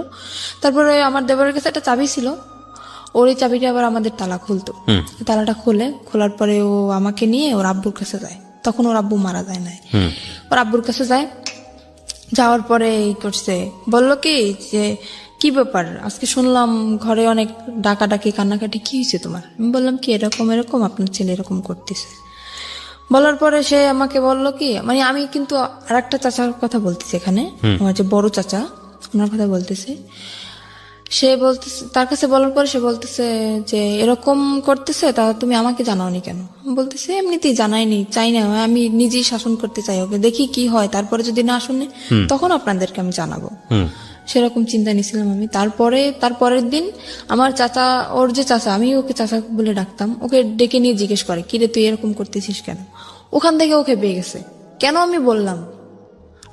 তারপরে আমার দেবরের কাছে একটা চাবি ছিল, ওর এই চাবিটা আবার আমাদের তালা খুলতো, তালাটা খোলার পরে ও আমাকে নিয়ে ওর আব্বুর কাছে যায়। তখন ওর আব্বু মারা যায় নাই, ওর আব্বুর কাছে যায়। যাওয়ার পরে এই করছে, বললো কি যে কি ব্যাপার, আজকে শুনলাম ঘরে অনেক ডাকাডাকি কান্নাকাটি, কি হয়েছে তোমার? আমি বললাম কি এরকম এরকম আপনার ছেলে এরকম করতেছে। বলার পরে সে আমাকে বললো কি, মানে আমি কিন্তু আর একটা চাচার কথা বলতেছি এখানে, আমার যে বড় চাচা ওনার কথা বলতেছে। সে বলতেছে, তার কাছে বলার পরে সে বলতেছে যে এরকম করতেছে, তা তুমি আমাকে জানাওনি কেন? বলতেছে এমনিতেই জানাইনি, চাই না, আমি নিজেই শাসন করতে চাই ওকে, দেখি কি হয়, তারপরে যদি না শুনে তখন আপনাদেরকে আমি জানাবো। সেরকম চিন্তা নিয়েছিলাম আমি। তারপরের দিন আমার চাচা, ওর যে চাচা, আমি ওকে চাচা বলে ডাকতাম, ওকে ডেকে নিয়ে জিজ্ঞেস করে কিরে তুই এরকম করতেছিস কেন? ওখান থেকে ওকে পেয়ে গেছে, কেন আমি বললাম,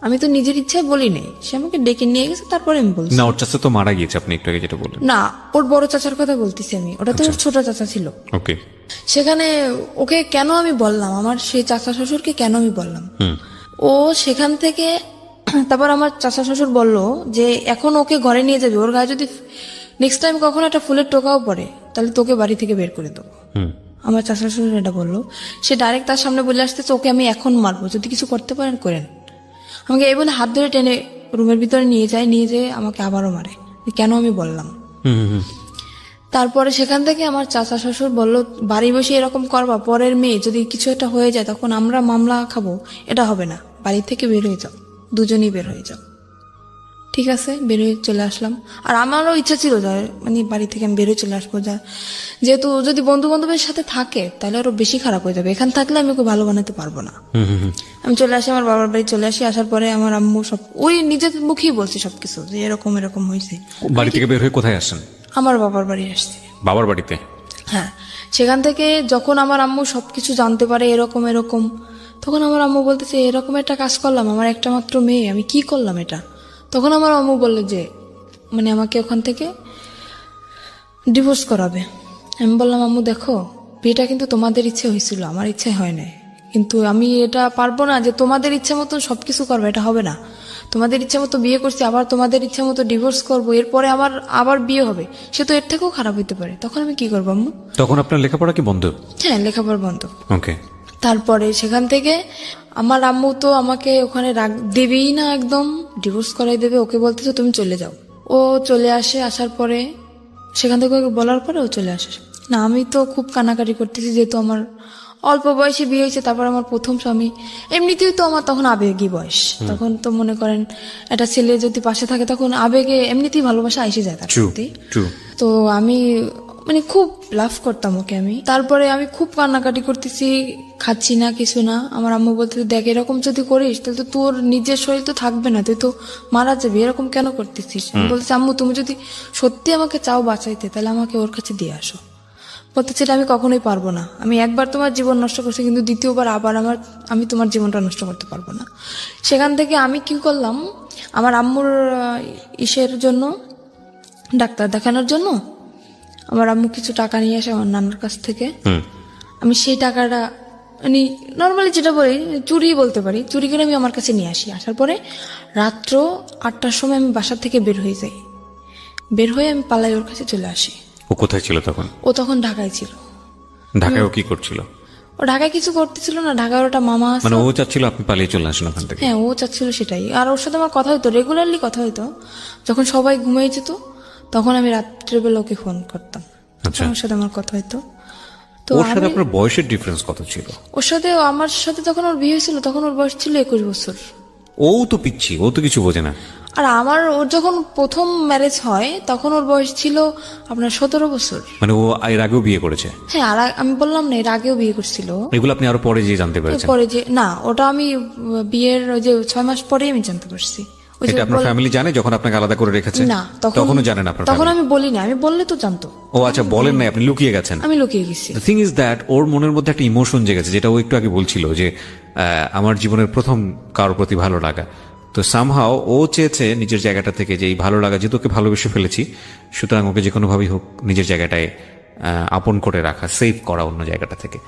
আমি তো নিজের ইচ্ছায় বলি নাই, সে আমাকে ডেকে নিয়ে গেছে, তারপরে আমি বলছি। না, ওর চাচা তো মারা গিয়েছে, আপনি একটু আগে যেটা বললেন। না, ওর বড় চাচার কথা বলতেছি আমি, ওটা তো ওর ছোট চাচা ছিল। ওকে। সেখানে ওকে কেন আমি বললাম, আমার সেই চাচা শ্বশুরকে কেন আমি বললাম, ও সেখান থেকে তারপর আমার চাচা শ্বশুর বলল যে এখন ওকে ঘরে নিয়ে যাবে, ওর গায়ে যদি নেক্সট টাইম কখনো একটা ফুলের টোকাও পড়ে তাহলে তোকে বাড়ি থেকে বের করে দেবো। আমার চাচা শ্বশুর এটা বললো। সে ডাইরেক্ট তার সামনে বলে আসতেছে ওকে আমি এখন মারবো, যদি কিছু করতে পারেন করেন। আমাকে এই বলে হাত ধরে টেনে রুমের ভিতরে নিয়ে যেয়ে আমাকে আবারও মারে, কেন আমি বললাম। তারপরে সেখান থেকে আমার চাচা শ্বশুর বললো বাড়ি বসে এরকম করবা, পরের মেয়ে যদি কিছু একটা হয়ে যায় তখন আমরা মামলা খাবো, এটা হবে না, বাড়ি থেকে বের হয়ে যাও, দুজনেই বের হয়ে যাও। ঠিক আছে, বের হয়ে চলে আসলাম। আর আমারও ইচ্ছা ছিল যে মানে বাড়ি থেকে আমি বের হয়ে চলে আসবো, যেহেতু যদি বন্ধু বান্ধবের সাথে থাকে তাহলে আরো বেশি খারাপ হয়ে যাবে, এখান থাকলে আমি ওকে ভালো বানাতে পারবো না। আমি চলে আসি, আমার বাবার বাড়ি চলে আসি। আসার পরে আমার আম্মু সব ওই নিজের মুখেই বলছে সবকিছু যে এরকম এরকম হয়েছে। বাড়ি থেকে বের হয়ে কোথায় আসছেন? আমার বাবার বাড়ি আসছে। বাবার বাড়িতে? হ্যাঁ। সেখান থেকে যখন আমার আম্মু সবকিছু জানতে পারে এরকম এরকম, তখন আমার আম্মু বলতেছে এরকম একটা কাজ করলাম, আমার একটা মাত্র মেয়ে, আমি কি করলাম এটা? তখন আমার আম্মু বললো যে মানে আমাকে ওখান থেকে ডিভোর্স করাবে। আমি বললাম আম্মু দেখো, বিয়েটা কিন্তু তোমাদের ইচ্ছে হয়েছিল, আমার ইচ্ছে হয় নাই, কিন্তু আমি এটা পারবো না যে তোমাদের ইচ্ছে মতন সবকিছু করবো, এটা হবে না। তোমাদের ইচ্ছে মতো বিয়ে করছি, আবার তোমাদের ইচ্ছে মতো ডিভোর্স করবো, এরপরে আবার বিয়ে হবে, সে তো এর থেকেও খারাপ হইতে পারে। তখন আমি কি করবো আম্মু? তখন আপনার লেখাপড়া কি বন্ধ? হ্যাঁ, লেখাপড়া বন্ধ। ওকে। তারপরে সেখান থেকে আমার আম্মু তো আমাকে ওখানে দেবেই না, একদম ডিভোর্স করাই দেবে। ওকে বলতেছে তুমি চলে যাও। ও চলে আসে, আসার পরে সেখান থেকে ওকে বলার পরে ও চলে আসে। না, আমি তো খুব কানাকাটি করতেছি, যেহেতু আমার অল্প বয়সে বিয়ে হয়েছে, তারপর আমার প্রথম স্বামী, এমনিতেই তো আমার তখন আবেগী বয়স, তখন তো মনে করেন একটা ছেলে যদি পাশে থাকে তখন আবেগে এমনিতেই ভালোবাসা এসে যায় তার প্রতি। তো আমি মানে খুব লাভ করতাম ওকে আমি। তারপরে আমি খুব কান্নাকাটি করতেছি, খাচ্ছি না, কিছু না। আমার আম্মু বলতে দেখ এরকম যদি করিস তাহলে তো তোর নিজের শরীর তো থাকবে না, তুই তো মারা যাবি, এরকম কেন করতেছিস? আমি বলছি আম্মু তুমি যদি সত্যি আমাকে চাও বাঁচাইতে তাহলে আমাকে ওর কাছে দিয়ে আসো। বলতেছে এটা আমি কখনোই পারবো না, আমি একবার তোমার জীবন নষ্ট করছি, কিন্তু দ্বিতীয়বার আবার আমি তোমার জীবনটা নষ্ট করতে পারবো না। সেখান থেকে আমি কি করলাম, আমার আম্মুর ইসের জন্য, ডাক্তার দেখানোর জন্য আমার আম্মু কিছু টাকা নিয়ে আসে আমার নানার কাছ থেকে। আমি সেই টাকাটা মানে নর্মালি যেটা বলি চুরি বলতে পারি, চুরি করে আমি আমার কাছে নিয়ে আসি। আসার পরে রাত্র 8টার সময় আমি বাসা থেকে বের হয়ে যাই, বের হয়ে আমি পালাই ওর কাছে চলে আসি। ও কোথায় ছিল তখন? ও তখন ঢাকায় ছিল। ঢাকায় ও কি করছিল? ও ঢাকায় কিছু করতেছিল না, ঢাকায় ওটা মামা আছে। মানে ও চাচ্ছিল আপনি পালিয়ে চলে আসেন ওখান থেকে? হ্যাঁ, ও চাচ্ছিল সেটাই। আর ওর সাথে আমার কথা হইতো, রেগুলারলি কথা হইতো। যখন সবাই ঘুমিয়ে যেত তখন আমি রাত্রেবেলা ওকে ফোন করতাম, ওর সাথে আমার কথা হইতো। তো ওর সাথে আপনার বয়সের ডিফারেন্স কত ছিল? ওর সাথে আমার সাথে তখন ওর বিয়ে হয়েছিল, তখন ওর বয়স ছিল 21 বছর। ও তো পিচ্ছি, ও তো কিছু বোঝে না। আর ওর যখন প্রথম ম্যারেজ হয় তখন ওর বয়স ছিল আপনার 17 বছর। মানে ও এর আগেও বিয়ে করেছে? হ্যাঁ, আর আমি বললাম না এর আগেও বিয়ে করছিল। এগুলো আপনি আরো পরে যে জানতে পেরেছেন? পরে যে না, ওটা আমি বিয়ের যে 6 মাস পরেই আমি জানতে পারছি। এটা আপনার ফ্যামিলি জানে যখন আপনাকে আলাদা করে রেখেছে? না, তখনও জানেন আপনার? তখন আমি বলি না, আমি বললে তো জানতো। ও আচ্ছা, বলেন নাই, আপনি লুকিয়ে গেছেন? আমি লুকিয়ে গেছি। দ্য থিং ইজ দ্যাট ওর মনের মধ্যে একটা ইমোশন জেগেছে, যেটা ও একটু আগে বলছিল যে আমার জীবনের প্রথম কারোর প্রতি ভালো লাগা। তো সামহাও ও চেয়েছে নিজের জায়গাটা থেকে যে এই ভালো লাগা, যেহেতু ওকে ভালোবেসে ফেলেছি, সুতরাং ওকে যে কোনোভাবেই হোক নিজের জায়গাটায় আপন করে রাখা, সেভ করা অন্য জায়গাটা থেকে।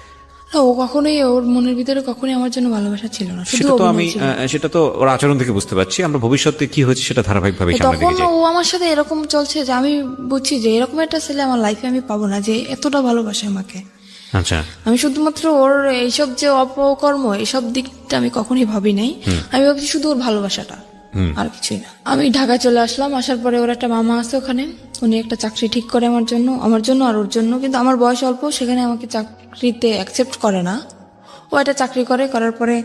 না, ও কখনোই, ওর মনের ভিতরে কখনোই আমার জন্য ভালোবাসা ছিল না, শুধু সেটা তো আমি অভিনয় ছিল। সেটা তো ওর আচরণ থেকে বুঝতে পারছি। আমরা ভবিষ্যতে কি হয়েছে সেটা ধারাবাহিকভাবে সামনে তখন দিকে যাই। ও আমার সাথে এরকম চলছে যে আমি বুঝছি যে এরকম একটা ছেলে আমার লাইফে আমি পাবো না, যে এতটা ভালোবাসে আমাকে। আচ্ছা, আমি শুধুমাত্র ওর এইসব যে অপকর্ম, এইসব দিকটা আমি কখনোই ভাবি নাই। আমি ভাবছি শুধু ওর ভালোবাসাটা, আর কিছুই না। আমি ঢাকায় চলে আসলাম। আসার পরে ওর একটা মামা আছে ওখানে, উনি একটা চাকরি ঠিক করে আমার জন্য আর ওর জন্য। কিন্তু আমার বয়স অল্প, সেখানে আমাকে চাকরিতে অ্যাকসেপ্ট করে না। ও একটা চাকরি করার পরে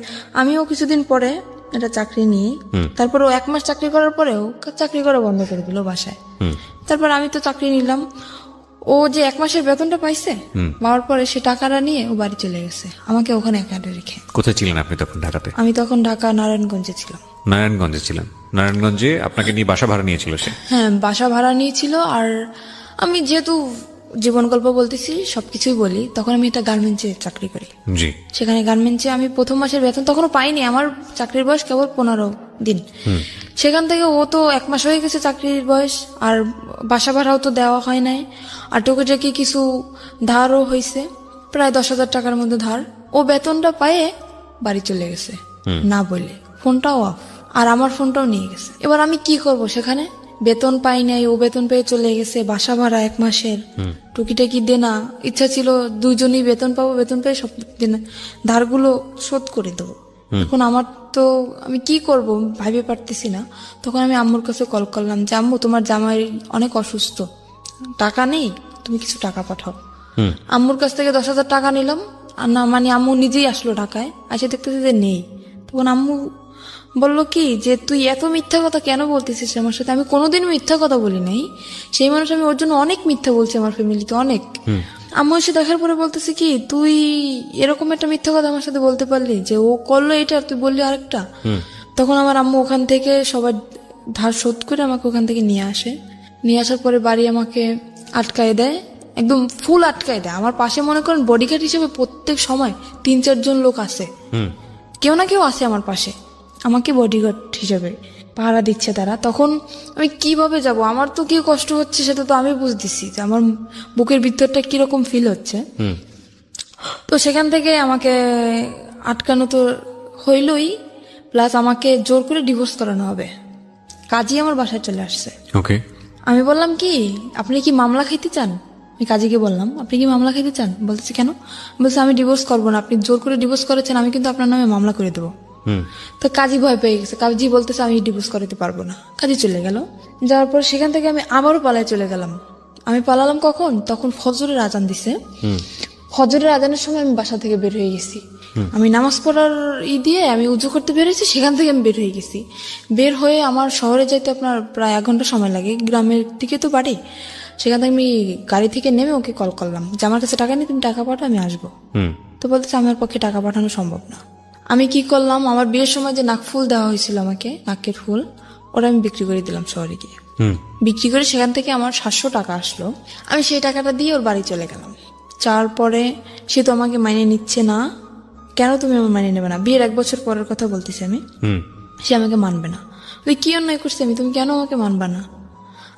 আমিও কিছুদিন পরে একটা চাকরি নিই। তারপর ও 1 মাস চাকরি করার পরেও চাকরি করা বন্ধ করে দিল বাসায়। তারপর আমি তো চাকরি নিলাম। ও যে 1 মাসের বেতনটা পাইছে, পাওয়ার পরে সে টাকাটা নিয়ে ও বাড়ি চলে গেছে, আমাকে ওখানে একা রেখে। কোথায় ছিলেন আপনি তখন? ঢাকাতে? আমি তখন ঢাকা নারায়ণগঞ্জে ছিলাম। নারায়ণগঞ্জে ছিলেন। নারায়ণগঞ্জে আপনাকে নিয়ে বাসা ভাড়া নিয়েছিল সে? হ্যাঁ, বাসা ভাড়া নিয়েছিল। আর আমি যেহেতু জীবন গল্প বলতেছি, সবকিছুই বলি, তখন আমি একটা গার্মেন্টসে চাকরি করি। জি। সেখানে গার্মেন্টসে আমি প্রথম মাসের বেতন তখনও পাইনি, আমার চাকরির বয়স কেবল 15 দিন। সেখান থেকে ও তো 1 মাস হয়ে গেছে চাকরির বয়স, আর বাসা ভাড়াও তো দেওয়া হয় নাই, আর টুকিটাকি কিছু ধারও হয়েছে, প্রায় 10,000 টাকার মধ্যে ধার। ও বেতনটা পায়ে বাড়ি চলে গেছে না বলে, ফোনটাও অফ, আর আমার ফোনটাও নিয়ে গেছে। এবার আমি কি করব? সেখানে বেতন পাই নাই, ও বেতন পেয়ে চলে গেছে, বাসা ভাড়া 1 মাসের, টুকিটাকি দেনা। ইচ্ছা ছিল দুজনই বেতন পাবো, বেতন পেয়ে সব দেনা ধারগুলো শোধ করে দেবো। এখন আমার তো, আমি কি করব ভাবে পারতেছি না। তখন আমি আম্মুর কাছে কল করলাম যে আম্মু, তোমার জামাই অনেক অসুস্থ, টাকা নেই, তুমি কিছু টাকা পাঠাও। আম্মুর কাছ থেকে 10,000 টাকা নিলাম, আর না মানে আম্মু নিজেই আসলো ঢাকায়, এসে দেখতেছে যে নেই। তখন আম্মু বলল কি যে তুই এত মিথ্যা কথা কেন বলতেছিস আমার সাথে? আমি কোনোদিন মিথ্যা কথা বলি নাই, সেই মানুষ আমি ওর জন্য অনেক মিথ্যা বলছি আমার ফ্যামিলিতে, অনেক। আম্মু এসে দেখার পরে বলতেছে কি, তুই এরকম একটা মিথ্যা কথা আমার সাথে বলতে পারলি, যে ও করলো এটা আর তুই বললি আরেকটা। তখন আমার আম্মু ওখান থেকে সবার ধার শোধ করে আমাকে ওখান থেকে নিয়ে আসে। নিয়ে আসার পরে বাড়ি আমাকে আটকায় দেয়, একদম ফুল আটকায় দেয়। আমার পাশে মনে করেন বডিগার্ড হিসেবে প্রত্যেক সময় 3-4 জন লোক আসে, কেউ না কেউ আসে আমার পাশে, আমাকে বডিগার্ড হিসেবে পাহারা দিচ্ছে তারা। তখন আমি কিভাবে যাব? আমার তো কি কষ্ট হচ্ছে সেটা তো আমি বুঝতেছি, যে আমার বুকের ভিতরটা কিরকম ফিল হচ্ছে। তো সেখান থেকে আমাকে আটকানো তো হইলই, প্লাস আমাকে জোর করে ডিভোর্স করানো হবে। কাজী আমার বাসায় চলে আসছে। ওকে। আমি বললাম কি, আপনি কি মামলা খাইতে চান? আমি কাজীকে বললাম, আপনি কি মামলা খাইতে চান? বলতেছে কেন? বলছে আমি ডিভোর্স করবো না, আপনি জোর করে ডিভোর্স করেছেন, আমি কিন্তু আপনার নামে মামলা করে দেবো। তো কাজী ভয় পেয়ে গেছে, কাজী বলতেছে আমি ডিভোর্স করাতে পারবো না। কাজী চলে গেল। যাওয়ার পর সেখান থেকে আমি আবারও পালায় চলে গেলাম। আমি পালালাম কখন? তখন ফজরের আজান দিছে। ফজরের আজানের সময় আমি বাসা থেকে বের হয়ে গেছি। আমি নামাজ পড়ার দিয়ে আমি উজু করতে বের হয়েছি, সেখান থেকে আমি বের হয়ে গেছি। বের হয়ে আমার শহরে যাইতে আপনার প্রায় 1 ঘন্টা সময় লাগে, গ্রামের দিকে তো বাড়ি। সেখান থেকে আমি গাড়ি থেকে নেমে ওকে কল করলাম যে আমার কাছে টাকা নেই, তুমি টাকা পাঠাও, আমি আসবো। তো বলতেছে আমার পক্ষে টাকা পাঠানো সম্ভব না। আমি কি করলাম, আমার বিয়ের সময় যে নাকফুল দেওয়া হয়েছিল আমাকে, নাকের ফুল, ওটা আমি বিক্রি করে দিলাম শহরে গিয়ে। বিক্রি করে সেখান থেকে আমার 700 টাকা আসলো। আমি সেই টাকাটা দিয়ে ওর বাড়ি চলে গেলাম। যাওয়ার পরে সে তো আমাকে মাইনে নিচ্ছে না। কেন তুমি আমার মাইনে নেবে না? বিয়ের 1 বছর পরের কথা বলতেছি আমি। সে আমাকে মানবে না। তুই কি অন্যায় করছি আমি, তুমি কেন আমাকে মানবা না?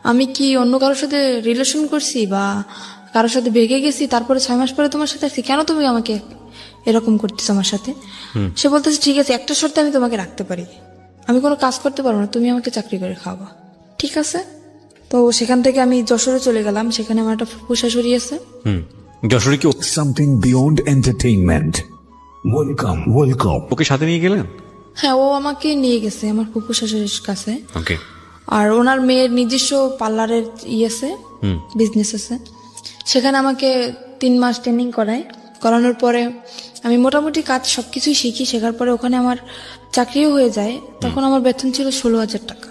আমি কি অন্য কারোর সাথে রিলেশন করছি বা কারোর সাথে ভেগে গেছি, তারপরে 6 মাস পরে তোমার সাথে আসছি, কেন তুমি আমাকে এরকম করতেছ আমার সাথে? সে বলতেছে ঠিক আছে, একটা শর্তে আমি তোমাকে রাখতে পারি, আমি কোনো কাজ করতে পারবো না, তুমি আমাকে চাকরি করে খাওয়াবা। ঠিক আছে। তো সেখান থেকে আমি যশোরে চলে গেলাম, সেখানে আমার একটা ফুফু শাশুড়ি আছে। যশোরে কি Something beyond entertainment. Welcome. ওকে সাথে নিয়ে গেলেন? হ্যাঁ, ও আমাকে নিয়ে গেছে আমার ফুফু শাশুড়ির কাছে। ওকে। আর ওনার মেয়ের নিজস্ব পার্লারের আছে, বিজনেস আছে। সেখানে আমাকে 3 মাস ট্রেনিং করানোর পরে আমি মোটামুটি কাজ সবকিছুই শিখি। শেখার পরে ওখানে আমার চাকরিও হয়ে যায়। তখন আমার বেতন ছিল 16,000 টাকা।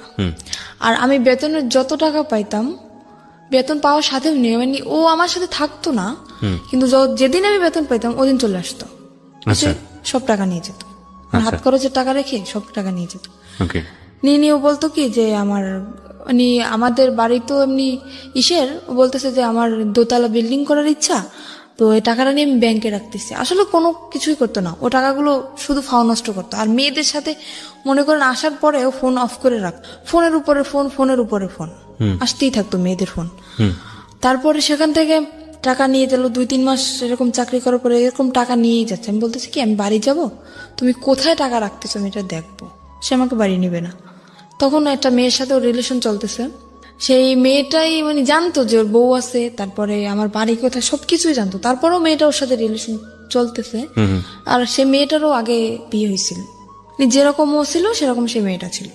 আর আমি বেতনের যত টাকা পাইতাম, বেতন পাওয়ার সাথে নিয়ে মানে ও আমার সাথে থাকতো না, কিন্তু যেদিন আমি বেতন পাইতাম ওদিন চলে আসতো, আচ্ছা। সব টাকা নিয়ে যেত। হাত খরচের টাকা রেখে সব টাকা নিয়ে যেত। ওকে। নিয়ে ও বলতো কি যে আমার মানে আমাদের বাড়ি তো এমনি ও বলতেছে যে আমার 2তলা বিল্ডিং করার ইচ্ছা, তো এই টাকাটা নিয়ে আমি ব্যাংকে রাখতেছি। আসলে কোনো কিছুই করতো না, ও টাকাগুলো শুধু ফাও নষ্ট করতো। আর মেয়েদের সাথে মনে করেন আসার পরেও ফোন অফ করে রাখ, ফোনের উপরে ফোন আসতেই থাকতো মেয়েদের ফোন। তারপরে সেখান থেকে টাকা নিয়ে গেল, 2-3 মাস এরকম চাকরি করার পরে এরকম টাকা নিয়েই যাচ্ছে। আমি বলতেছি কি আমি বাড়ি যাব, তুমি কোথায় টাকা রাখতেছো আমি এটা দেখবো। সে আমাকে বাড়ি নেবে না। তখন একটা মেয়ের সাথে ওর রিলেশন চলতেছে। সেই মেয়েটাই মানে জানতো যে ওর বউ আছে, তারপরে আমার বাড়ি কোথায় সবকিছুই জানতো, তারপরেও মেয়েটা ওর সাথে রিলেশন চলতেছে। আর সে মেয়েটারও আগে বিয়ে হয়েছিল, মানে যেরকম ও ছিল সেরকম সে মেয়েটা ছিল,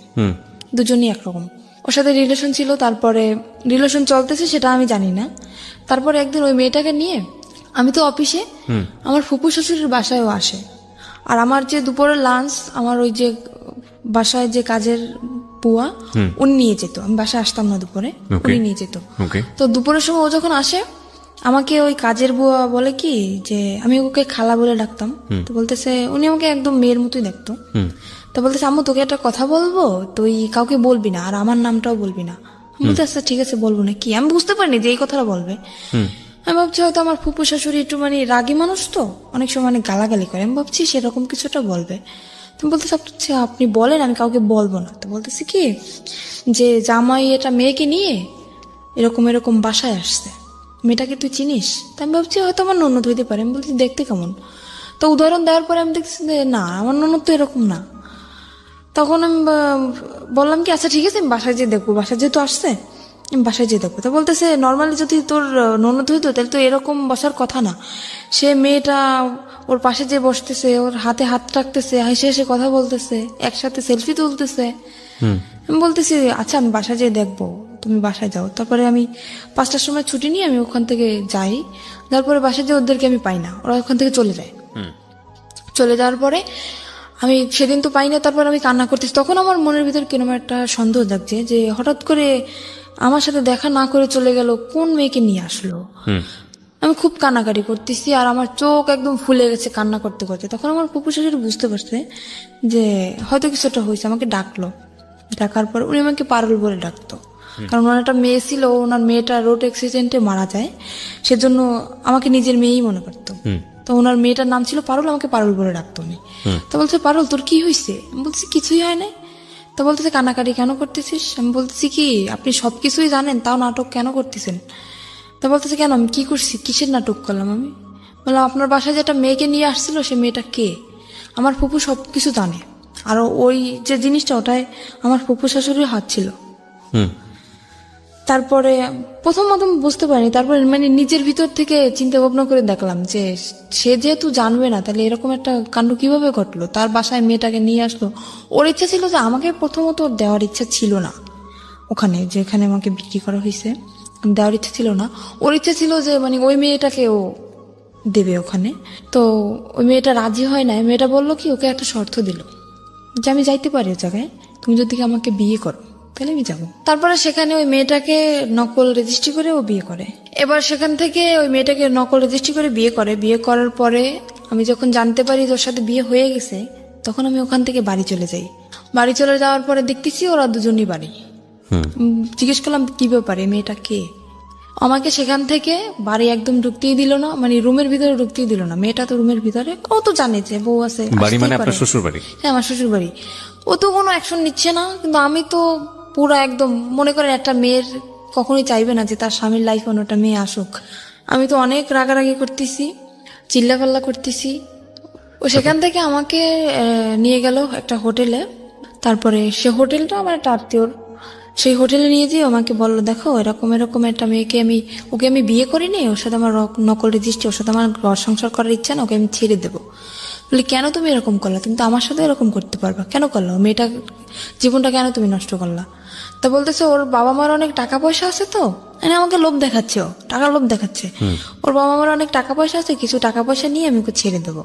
দুজনই একরকম। ওর সাথে রিলেশন ছিল, তারপরে রিলেশন চলতেছে সেটা আমি জানি না। তারপরে একদিন ওই মেয়েটাকে নিয়ে আমি তো অফিসে, আমার ফুপু শ্বশুরের বাসায়ও আসে। আর আমার যে দুপুরের লাঞ্চ, আমার ওই যে বাসায় যে কাজের বুয়া উনি নিয়ে যেত, আমি বাসায় আসতাম না দুপুরে, উনি নিয়ে যেত। তো দুপুরের সময় ও যখন আসে আমাকে ওই কাজের বুয়া বলে কি যে আমি ওকে খালা বলে ডাকতাম, তো বলতেছে উনি আমাকে একদম মেয়ের মতোই দেখতো। তো বলতেছে আম্মু তোকে একটা কথা বলবো, তুই কাউকে বলবি না আর আমার নামটাও বলবি না। আমি বলতে আচ্ছা ঠিক আছে বলবো না। কি আমি বুঝতে পারিনি যে এই কথাটা বলবে। আমি ভাবছি হয়তো আমার ফুপু শাশুড়ি একটু মানে রাগী মানুষ, তো অনেক সময় মানে গালাগালি করে, আমি ভাবছি সেরকম কিছুটা বলবে। তুমি বলতেছে আচ্ছা আপনি বলেন, আমি কাউকে বলবো না। তো বলতেছি কি যে জামাই এটা মেয়েকে নিয়ে এরকম এরকম বাসায় আসছে, মেয়েটাকে তুই চিনিস? তা আমি ভাবছি হয়তো আমার ননদ হইতে পারে। আমি বলছি দেখতে কেমন? তো উদাহরণ দেওয়ার পরে আমি দেখছি যে না, আমার ননদ তো এরকম না। তখন আমি বললাম কি আচ্ছা ঠিক আছে আমি বাসায় যেয়ে দেখবো, বাসায় যেহেতু আসছে আমি বাসায় যেয়ে দেখবো। তো বলতেছে নর্মালি যদি তোর ননদ হইতো তাহলে তো এরকম বসার কথা না। সে মেয়েটা ওর পাশে যে বসতেছে, ওর হাতে হাত রাখতেছে, হেসে হেসে কথা বলতেছে, একসাথে সেলফি তুলতেছে। আমি বলতেছি আচ্ছা আমি বাসায় যেয়ে দেখবো, তুমি বাসায় যাও। তারপরে আমি 5টার সময় ছুটি নিয়ে আমি ওখান থেকে যাই। তারপরে বাসায় যেয়ে ওদেরকে আমি পাই না, ওরা ওখান থেকে চলে যায়। চলে যাওয়ার পরে আমি সেদিন তো পাই না, তারপর আমি কান্না করতেছি। তখন আমার মনের ভিতর কিরকম একটা সন্দেহ জাগছে যে হঠাৎ করে আমার সাথে দেখা না করে চলে গেল, কোন মেয়েকে নিয়ে আসলো। আমি খুব কান্নাকাটি করতেছি আর আমার চোখ একদম ফুলে গেছে কান্না করতে করতে। তখন আমার ফুপু শাশুড়ি বুঝতে পারছে যে হয়তো কিছুটা হয়েছে, আমাকে ডাকলো। ডাকার পর উনি আমাকে পারুল বলে ডাকতো, কারণ ওনার একটা মেয়ে ছিল, ওনার মেয়েটা রোড অ্যাক্সিডেন্টে মারা যায়, সেজন্য আমাকে নিজের মেয়েই মনে করতো। তো ওনার মেয়েটার নাম ছিল পারুল, আমাকে পারুল বলে ডাকতো উনি। তো বলছে পারুল তোর কি হয়েছে? আমি বলছি কিছুই হয় নাই। তো বলতেছে কান্নাকাটি কেন করতেছিস? আমি বলতেছি কি আপনি সবকিছুই জানেন তাও নাটক কেন করতেছেন? তো বলতেছে কেন, আমি কি করছি, কিসের নাটক করলাম? আমি বললাম আপনার বাসায় যেটা মেয়েকে নিয়ে আসছিল সে মেয়েটা কে? আমার ফুপু সবকিছু জানে, আর ওই যে জিনিসটা ওটাই আমার ফুপু শাশুড়ির হাত ছিল। তারপরে প্রথম বুঝতে পারিনি, তারপরে মানে নিজের ভিতর থেকে চিন্তা ভাবনা করে দেখলাম যে সে যেহেতু জানবে না তাহলে এরকম একটা কাণ্ড কিভাবে ঘটলো। তার বাসায় মেয়েটাকে নিয়ে আসলো, ওর ইচ্ছা ছিল যে আমাকে প্রথমত দেওয়ার ইচ্ছা ছিল না, ওখানে যেখানে আমাকে বিক্রি করা হয়েছে দেওয়ার ইচ্ছা ছিল না। ওর ইচ্ছা ছিল যে মানে ওই মেয়েটাকে ও দেবে ওখানে। তো ওই মেয়েটা রাজি হয় না। মেয়েটা বললো কি ওকে একটা শর্ত দিল যে আমি যাইতে পারি ওই জায়গায়, তুমি যদি আমাকে বিয়ে করো তাহলে আমি যাবো। তারপরে সেখানে ওই মেয়েটাকে নকল রেজিস্ট্রি করে ও বিয়ে করে। এবার সেখান থেকে ওই মেয়েটাকে নকল রেজিস্ট্রি করে বিয়ে করে। বিয়ে করার পরে আমি যখন জানতে পারি তোর সাথে বিয়ে হয়ে গেছে, তখন আমি ওখান থেকে বাড়ি চলে যাই। বাড়ি চলে যাওয়ার পরে দেখতেছি ওরা দুজনই বাড়ি। জিজ্ঞেস করলাম কি ব্যাপারে, মেয়েটা কে? আমাকে সেখান থেকে বাড়ি একদম ঢুকতেই দিল না, মানে রুমের ভিতরে ঢুকতেই দিল না। মেয়েটা তো রুমের ভিতরে, ও তো জানে যে বউ আছে। বাড়ি মানে আপনার শ্বশুর বাড়ি? হ্যাঁ আমার শ্বশুর বাড়ি। ও তো কোনো অ্যাকশন নিচ্ছে না, কিন্তু আমি তো পুরো একদম মনে করেন একটা মেয়ের কখনোই চাইবে না যে তার স্বামীর লাইফে অন্যটা মেয়ে আসুক। আমি তো অনেক রাগারাগি করতেছি, চিল্লাপাল্লা করতেছি। ও সেখান থেকে আমাকে নিয়ে গেল একটা হোটেলে। তারপরে সে হোটেলটা আমার একটা আত্মীয়র, সেই হোটেলে নিয়ে যেয়ে আমাকে বললো দেখো এরকম এরকম একটা মেয়েকে ওকে আমি বিয়ে করিনি, ওর সাথে আমার নকল রেজিস্ট্রি, ওর সাথে আমার ঘর সংসার করার ইচ্ছা না, ওকে আমি ছেড়ে দেবো। বলি কেন তুমি এরকম করলা? তুমি তো আমার সাথে এরকম করতে পারবা, কেন করলো? মেয়েটা জীবনটা কেন তুমি নষ্ট করলা? তা বলতেছে ওর বাবা মার অনেক টাকা পয়সা আছে, তো মানে আমাকে লোভ দেখাচ্ছে, ও টাকার লোভ দেখাচ্ছে। ওর বাবা মার অনেক টাকা পয়সা আছে, কিছু টাকা পয়সা নিয়ে আমি ওকে ছেড়ে দেবো।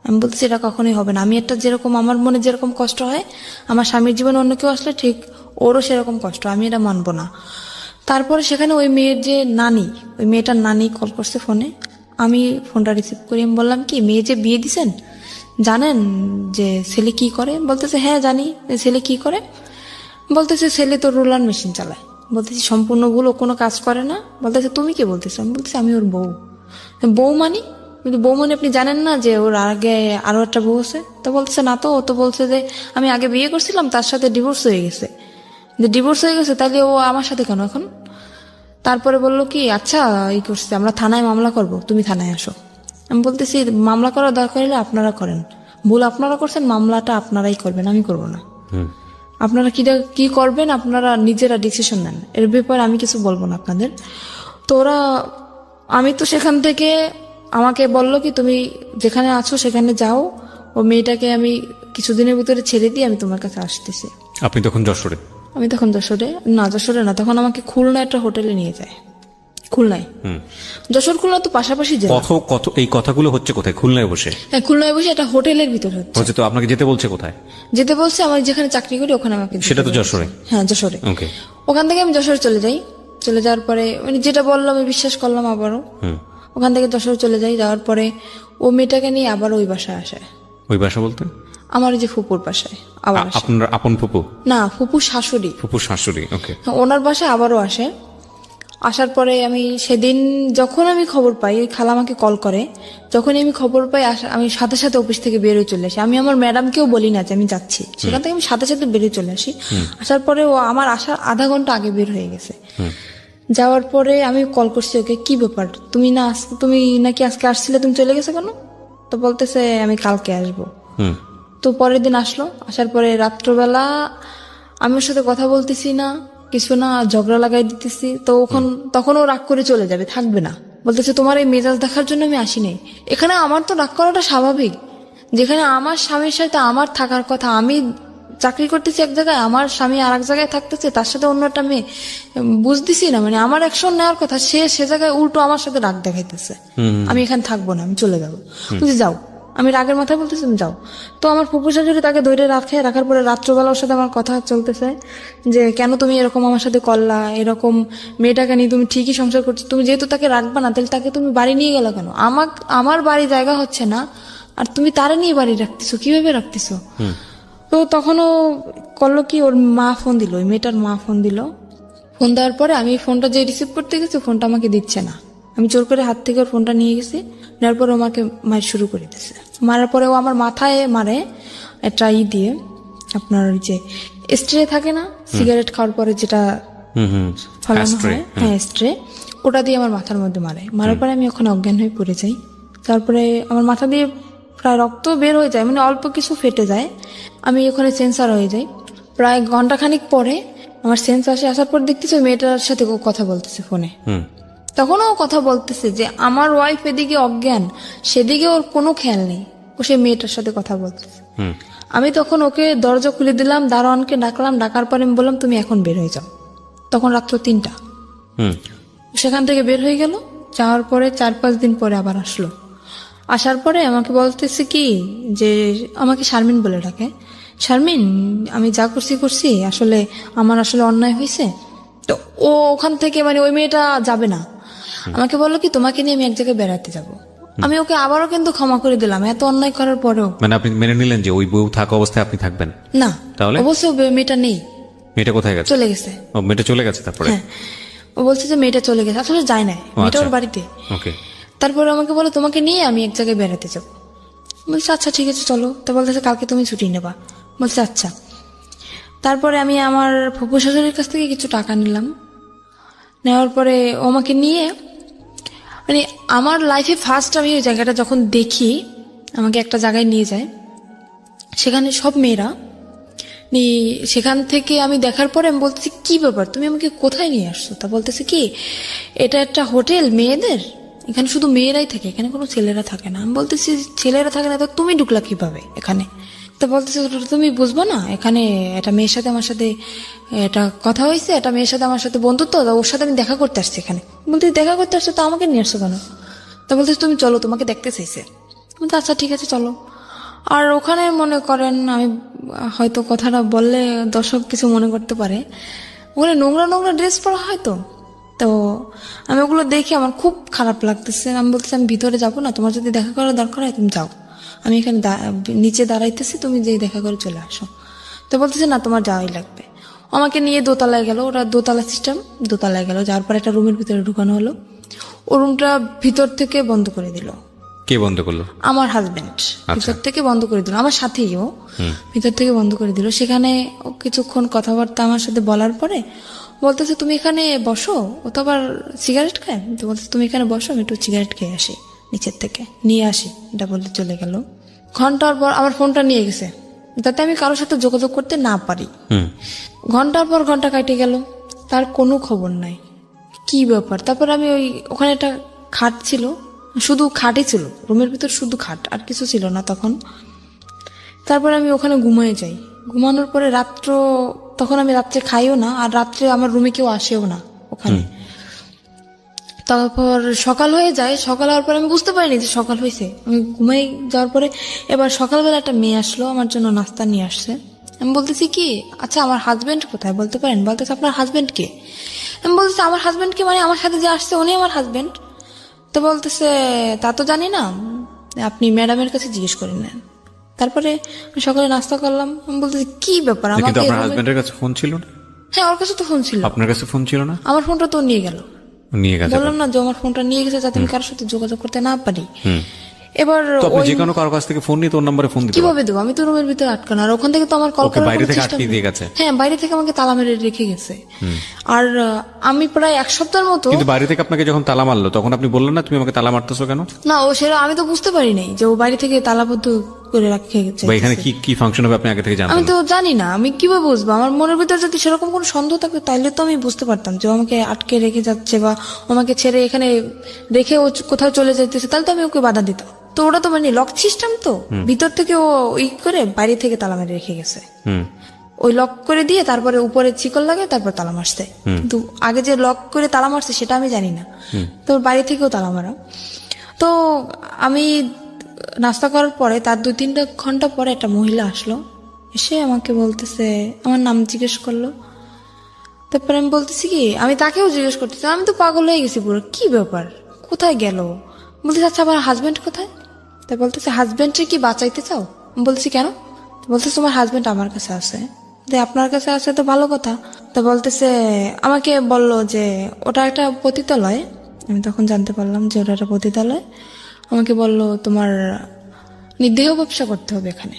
আমি বলতেছি এটা কখনোই হবে না। আমি একটা যেরকম আমার মনে যেরকম কষ্ট হয় আমার স্বামীর জীবনে অন্য কেউ আসলে ঠিক ওরও সেরকম কষ্ট, আমি এটা মানবো না। তারপরে সেখানে ওই মেয়ের যে নানি, ওই মেয়েটার নানি কল করছে ফোনে। আমি ফোনটা রিসিভ করি। আমি বললাম কি মেয়ে যে বিয়ে দিছেন জানেন যে ছেলে কি করে? বলতেছে হ্যাঁ জানি। ছেলে কি করে? বলতেছে ছেলে তো রোলার মেশিন চালায়। বলতেছি সম্পূর্ণ ভুল, ও কোনো কাজ করে না। বলতেছে তুমি কি বলতেছো? আমি বলতেছি আমি ওর বউ। বউ মানি? কিন্তু বউ মানে আপনি জানেন না যে ওর আগে আরো একটা বউ আছে? তো বলতেছে না তো, ও তো বলছে যে আমি আগে বিয়ে করছিলাম তার সাথে ডিভোর্স হয়ে গেছে। যে ডিভোর্স হয়ে গেছে তাহলে ও আমার সাথে কেন এখন? তারপরে বললো কি আচ্ছা এই করছে, আমরা থানায় মামলা করব, তুমি থানায় আসো। আমি বলতেছি মামলা করার দরকার হলে আপনারা করেন, ভুল আপনারা করছেন, মামলাটা আপনারাই করবেন, আমি করব না। আপনারা কি করবেন আপনারা নিজেরা ডিসিশন নেন, এর ব্যাপারে আমি কিছু বলবো না আপনাদের। তো ওরা, আমি তো সেখান থেকে, আমাকে বললো কি তুমি যেখানে আছো সেখানে যাও, ও মেয়েটাকে আমি কিছুদিনের ভিতরে ছেড়ে দিয়ে আমি তোমার কাছে আসতেছি। আপনি তখন যশোরে? আমি তখন যশোরে না, তখন আমাকে খুলনা একটা হোটেলে নিয়ে যায়, খুলনায়। যশোর খুলনা তো পাশাপাশি জেলা। কত এই কথাগুলো হচ্ছে কোথায়? খুলনায় বসে? হ্যাঁ, খুলনায় বসে একটা হোটেলের ভিতর হচ্ছে। তো আপনাকে যেতে বলছে কোথায়? যেতে বলছে আমার যেখানে চাকরি করি ওখানে আমাকে যেতে সেটা তো বলছে। যশোরে? হ্যাঁ, যশোরে। ওকে। ওখান থেকে আমি যশোরে চলে যাই, চলে যাওয়ার পরে মানে যেটা বললাম আমি বিশ্বাস করলাম আবারও। ওখান থেকে যশোরে চলে যাই, যাওয়ার পরে ও মেয়েটাকে নিয়ে আবার ওই বাসায় আসে। ওই বাসা বলতে? আমার ওই যে ফুপুর বাসায় আবার আসে। আপনার আপন ফুপু? না, ফুপুর শাশুড়ি। ফুপুর শাশুড়ি, ওকে। ওনার বাসায় আবারও আসে। আসার পরে আমি সেদিন যখন আমি খবর পাই, ওই খালা আমাকে কল করে, যখনই আমি খবর পাই আমি সাথে সাথে অফিস থেকে বেরোয় চলে আসি। আমি আমার ম্যাডামকেও বলি না যে আমি যাচ্ছি, সেখান থেকে আমি সাথে সাথে বেরিয়ে চলে আসি। আসার পরে ও আমার আসার আধা ঘন্টা আগে বের হয়ে গেছে। যাওয়ার পরে আমি কল করছি ওকে, কি ব্যাপার তুমি নাকি আজকে আসছিলে, তুমি চলে গেছো কেন? তো বলতেছে আমি কালকে আসবো। তো পরের দিন আসলো, আসার পরে রাত্রবেলা আমি ওর সাথে কথা বলতেছি না, কিছু না, ঝগড়া লাগাই দিতেছি। তো তখন ও রাগ করে চলে যাবে, থাকবে না। বলতেছে তোমার এই মেজাজ দেখার জন্য আমি আসি নাই। এখানে আমার তো রাগ করাটা স্বাভাবিক, যেখানে আমার স্বামীর সাথে আমার থাকার কথা, আমি চাকরি করতেছি এক জায়গায়, আমার স্বামী আর এক জায়গায় থাকতেছে, তার সাথে অন্য একটা মেয়ে, বুঝতেছি না মানে আমার অ্যাকশন নেওয়ার কথা, সে জায়গায় উল্টো আমার সাথে রাগ দেখাইতেছে। আমি এখানে থাকবো না, আমি চলে যাবো। বুঝে যাও, আমি রাগের মাথায় বলতেছি তুমি যাও। তো আমার ফুপু শাশুড়ি তাকে ধরে রাখার পরে রাত্রবেলা ওর সাথে আমার কথা চলতেছে যে কেন তুমি এরকম আমার সাথে করলা, এরকম মেয়েটাকে নিয়ে তুমি ঠিকই সংসার করছো, তুমি যেহেতু তাকে রাখবা না তাহলে তাকে তুমি বাড়ি নিয়ে গেলো কেন? আমার বাড়ি জায়গা হচ্ছে না, আর তুমি তারা নিয়ে বাড়ি রাখতেছো, কিভাবে রাখতেছো? তো তখনও করলো কি, ওর মা ফোন দিল, ওই মেয়েটার মা ফোন দিল। ফোন দেওয়ার পরে আমি ফোনটা যে রিসিভ করতে গেছি, ফোনটা আমাকে দিচ্ছে না। আমি জোর করে হাত থেকে ওর ফোনটা নিয়ে গেছি, নেওয়ার পরে আমাকে মার শুরু করে দিয়েছে। মারার পরে ও আমার মাথায় মারে একটা দিয়ে, আপনার ওই যে স্ট্রে থাকে না, সিগারেট খাওয়ার পরে যেটা ফলানো হয়, হ্যাঁ স্ট্রে, ওটা দিয়ে আমার মাথার মধ্যে মারার পরে আমি ওখানে অজ্ঞান হয়ে পড়ে যাই। তারপরে আমার মাথা দিয়ে প্রায় রক্ত বের হয়ে যায়, মানে অল্প কিছু ফেটে যায়, আমি ওখানে সেন্সার হয়ে যাই। প্রায় ঘন্টাখানিক পরে আমার সেন্স আসার পর দেখতেছি মেয়েটার সাথে কথা বলতেছে ফোনে। তখনও ও কথা বলতেছে যে আমার ওয়াইফ এদিকে অজ্ঞান, সেদিকে ওর কোনো খেয়াল নেই, ও সে মেয়েটার সাথে কথা বলতেছে। আমি তখন ওকে দরজা খুলে দিলাম, দারোয়ানকে ডাকলাম, ডাকার পরে আমি বললাম তুমি এখন বের হয়ে যাও। তখন রাত্র 3টা। সেখান থেকে বের হয়ে গেল, যাওয়ার পরে 4-5 দিন পরে আবার আসলো। আসার পরে আমাকে বলতেছে কি যে, আমাকে শারমিন বলে ডাকে, শারমিন আমি যা করছি আসলে আমার আসলে অন্যায় হয়েছে। তো ও ওখান থেকে মানে ওই মেয়েটা যাবে না, আমাকে বললো কি তোমাকে নিয়ে আমি এক জায়গায় বেড়াতে যাব। আমি ওকে আবারও কিন্তু ক্ষমা করে দিলাম, এত অন্যায় করার পরেও। মানে আপনি মেনে নিলেন যে ওই বউ থাকা অবস্থায় আপনি থাকবেন না? তাহলে অবশ্য মেয়েটা নেই। মেয়েটা কোথায় গেছে? চলে গেছে। ও মেয়েটা চলে গেছে? তারপরে হ্যাঁ, ও বলছে যে মেয়েটা চলে গেছে, আসলে যায় না, মেয়েটা ওর বাড়িতে। ওকে। তারপরে আমাকে বলে তোমাকে নিয়ে আমি এক জায়গায় বেড়াতে যাব। বলছে আচ্ছা ঠিক আছে চলো। তো বলতেছে কালকে তুমি ছুটি নেবা। বলছে আচ্ছা। তারপরে আমি আমার ফুপু শাশুড়ির কাছ থেকে কিছু টাকা নিলাম, নেওয়ার পরে ও আমাকে নিয়ে, মানে আমার লাইফে ফার্স্ট আমি ওই জায়গাটা যখন দেখি, আমাকে একটা জায়গায় নিয়ে যায়, সেখানে সব মেয়েরা, সেখান থেকে আমি দেখার পরে আমি বলতেছি কি ব্যাপার, তুমি আমাকে কোথায় নিয়ে আসছো? তা বলতেছে কি এটা একটা হোটেল মেয়েদের, এখানে শুধু মেয়েরাই থাকে, এখানে কোনো ছেলেরা থাকে না। আমি বলতেছি ছেলেরা থাকে না তো তুমি ঢুকলা কিভাবে এখানে? তো বলতেছে তুমি বুঝবো না, এখানে একটা মেয়ের সাথে আমার সাথে এটা কথা হয়েছে, একটা মেয়ের সাথে আমার সাথে বন্ধুত্ব, ওর সাথে আমি দেখা করতে আসছি এখানে। বলতে দেখা করতে আসছো তো আমাকে নিয়ে আসছো কেন? তো বলতেছে তুমি চলো, তোমাকে দেখতে চাইছে। বলতে আচ্ছা ঠিক আছে চলো। আর ওখানে মনে করেন, আমি হয়তো কথাটা বললে দর্শক কিছু মনে করতে পারে, ওখানে নোংরা নোংরা ড্রেস পরা হয়তো, তো আমি ওগুলো দেখে আমার খুব খারাপ লাগতেছে। আমি বলতেছি আমি ভিতরে যাবো না, তোমার যদি দেখা করার দরকার হয় তুমি যাও, আমি এখানে নিচে দাঁড়াইতেছি, তুমি যেই দেখা করে চলে আসো। তো বলতেছে না তোমার যাওয়াই লাগবে। আমাকে নিয়ে দোতলায় গেল, ওরা দোতলা সিস্টেম, দোতলায় গেল, যাওয়ার পর একটা রুমের ভিতরে ঢুকানো হলো। ও রুমটা ভিতর থেকে বন্ধ করে দিল। কে বন্ধ করলো? আমার হাজবেন্ড ভিতর থেকে বন্ধ করে দিল, আমার সাথেই ও ভিতর থেকে বন্ধ করে দিল। সেখানে ও কিছুক্ষণ কথাবার্তা আমার সাথে বলার পরে ও বলতেছে তুমি এখানে বসো, ও তো আবার সিগারেট খায়, তো বলতেছে তুমি এখানে বসো, আমি একটু সিগারেট খেয়ে আসি নিচের থেকে নিয়ে আসি, এটা বলতে চলে গেল। ঘন্টার পর আমার ফোনটা নিয়ে গেছে যাতে আমি কারোর সাথে যোগাযোগ করতে না পারি। ঘন্টার পর ঘন্টা কাটে গেল, তার কোনো খবর নাই, কি ব্যাপার। তারপর আমি ওখানে একটা খাট ছিল, শুধু খাটই ছিল, রুমের ভিতর শুধু খাট, আর কিছু ছিল না তখন। তারপর আমি ওখানে ঘুমিয়ে যাই। ঘুমানোর পরে তখন আমি রাত্রে খাইও না, আর রাত্রে আমার রুমে কেউ আসেও না ওখানে। তারপর সকাল হয়ে যায়, সকাল হওয়ার পরে আমি বুঝতে পারিনি যে সকাল হয়েছে। আমি ঘুমাই যাওয়ার পরে এবার সকালবেলা একটা মেয়ে আসলো, আমার জন্য নাস্তা নিয়ে আসছে। আমি বলতেছি কি, আচ্ছা আমার হাজবেন্ড কোথায় বলতে পারেন? বলতেছে আপনার হাজবেন্ড কে? আমি বলতেছি আমার হাজবেন্ড কে মানে আমার সাথে যে আসছে উনি আমার হাজবেন্ড। তো বলতেছে তা তো জানি না, আপনি ম্যাডামের কাছে জিজ্ঞেস করে নেন। তারপরে আমি সকালে নাস্তা করলাম। আমি বলতেছি কি ব্যাপার কিন্তু আমাকে আপনার হাজবেন্ডের কাছে ফোন ছিল না? হ্যাঁ ওর কাছে তো ফোন ছিল। আপনার কাছে ফোন ছিল না? আমার ফোনটা তো নিয়ে গেল। নিয়ে গেছে। বললাম না যে আমার ফোনটা নিয়ে গেছে যাতে আমি কারোর সাথে যোগাযোগ করতে না পারি। এবার তো আপনি যে কোনো কারো কাছ থেকে ফোন নিয়ে তোর নম্বরে ফোন দিতে পারেন। কিভাবে দেবো? আমি তো রুমের ভিতরে আটকানো, আর ওখান থেকে তো আমার কল ওকে করার বাইরে কোনো থেকে চেষ্টা আটকে নেই। দিয়ে গেছে? হ্যাঁ বাইরে থেকে আমাকে তালা মেরে রেখে গেছে। আর আমি প্রায় এক সপ্তাহের মতো কিন্তু বাইরে থেকে আপনাকে যখন তালা মারলো তখন আপনি বললেন না তুমি আমাকে তালা মারতেছো কেন? না, ও সেটা আমি তো বুঝতে পারি নাই যে ও বাইরে থেকে তালাবদ্ধ করে রেখে গেছে। বা এখানে কি কি ফাংশন হবে আপনি আগে থেকে জানতেন আমি না? তো জানি না, আমি কিভাবে বুঝবো? আমার মনের ভিতরে যদি সেরকম কোনো সন্দেহ থাকতো তাহলে তো আমি বুঝতে পারতাম যে ও আমাকে আটকে রেখে যাচ্ছে বা ও আমাকে ছেড়ে এখানে রেখে ও কোথাও চলে যাইতেছে, তাহলে তো আমি ওকে বাধা দিতাম। তো ওটা তো মানে লক সিস্টেম, তো ভিতর থেকে ও করে বাইরে থেকে তালা মেরে রেখে গেছে। ওই লক করে দিয়ে তারপরে উপরে চিকল লাগে, তারপর তালা মারছে। কিন্তু আগে যে লক করে তালা মারছে সেটা আমি জানি না, তো বাড়ি থেকেও তালা মারা। তো আমি নাস্তা করার পরে তার 2-3 ঘন্টা পরে একটা মহিলা আসলো, এসে আমাকে বলতেছে, আমার নাম জিজ্ঞেস করলো। তারপরে আমি বলতেছি কি, আমি তাকেও জিজ্ঞেস করতেছি, আমি তো পাগল হয়ে গেছি পুরো, কি ব্যাপার কোথায় গেল? বলতেছে আচ্ছা আমার হাজবেন্ড কোথায়? তা বলতেছে হাজবেন্ডকে কি বাঁচাইতে চাও? আমি বলছি কেন? বলতেছে তোমার হাজবেন্ড আমার কাছে আছে। আপনার কাছে আছে তো ভালো কথা। তা বলতেছে আমাকে বলল যে ওটা একটা পতিতালয়। আমি তখন জানতে পারলাম যে ওটা একটা পতিতালয়। আমাকে বলল তোমার নির্দেহ ব্যবসা করতে হবে এখানে।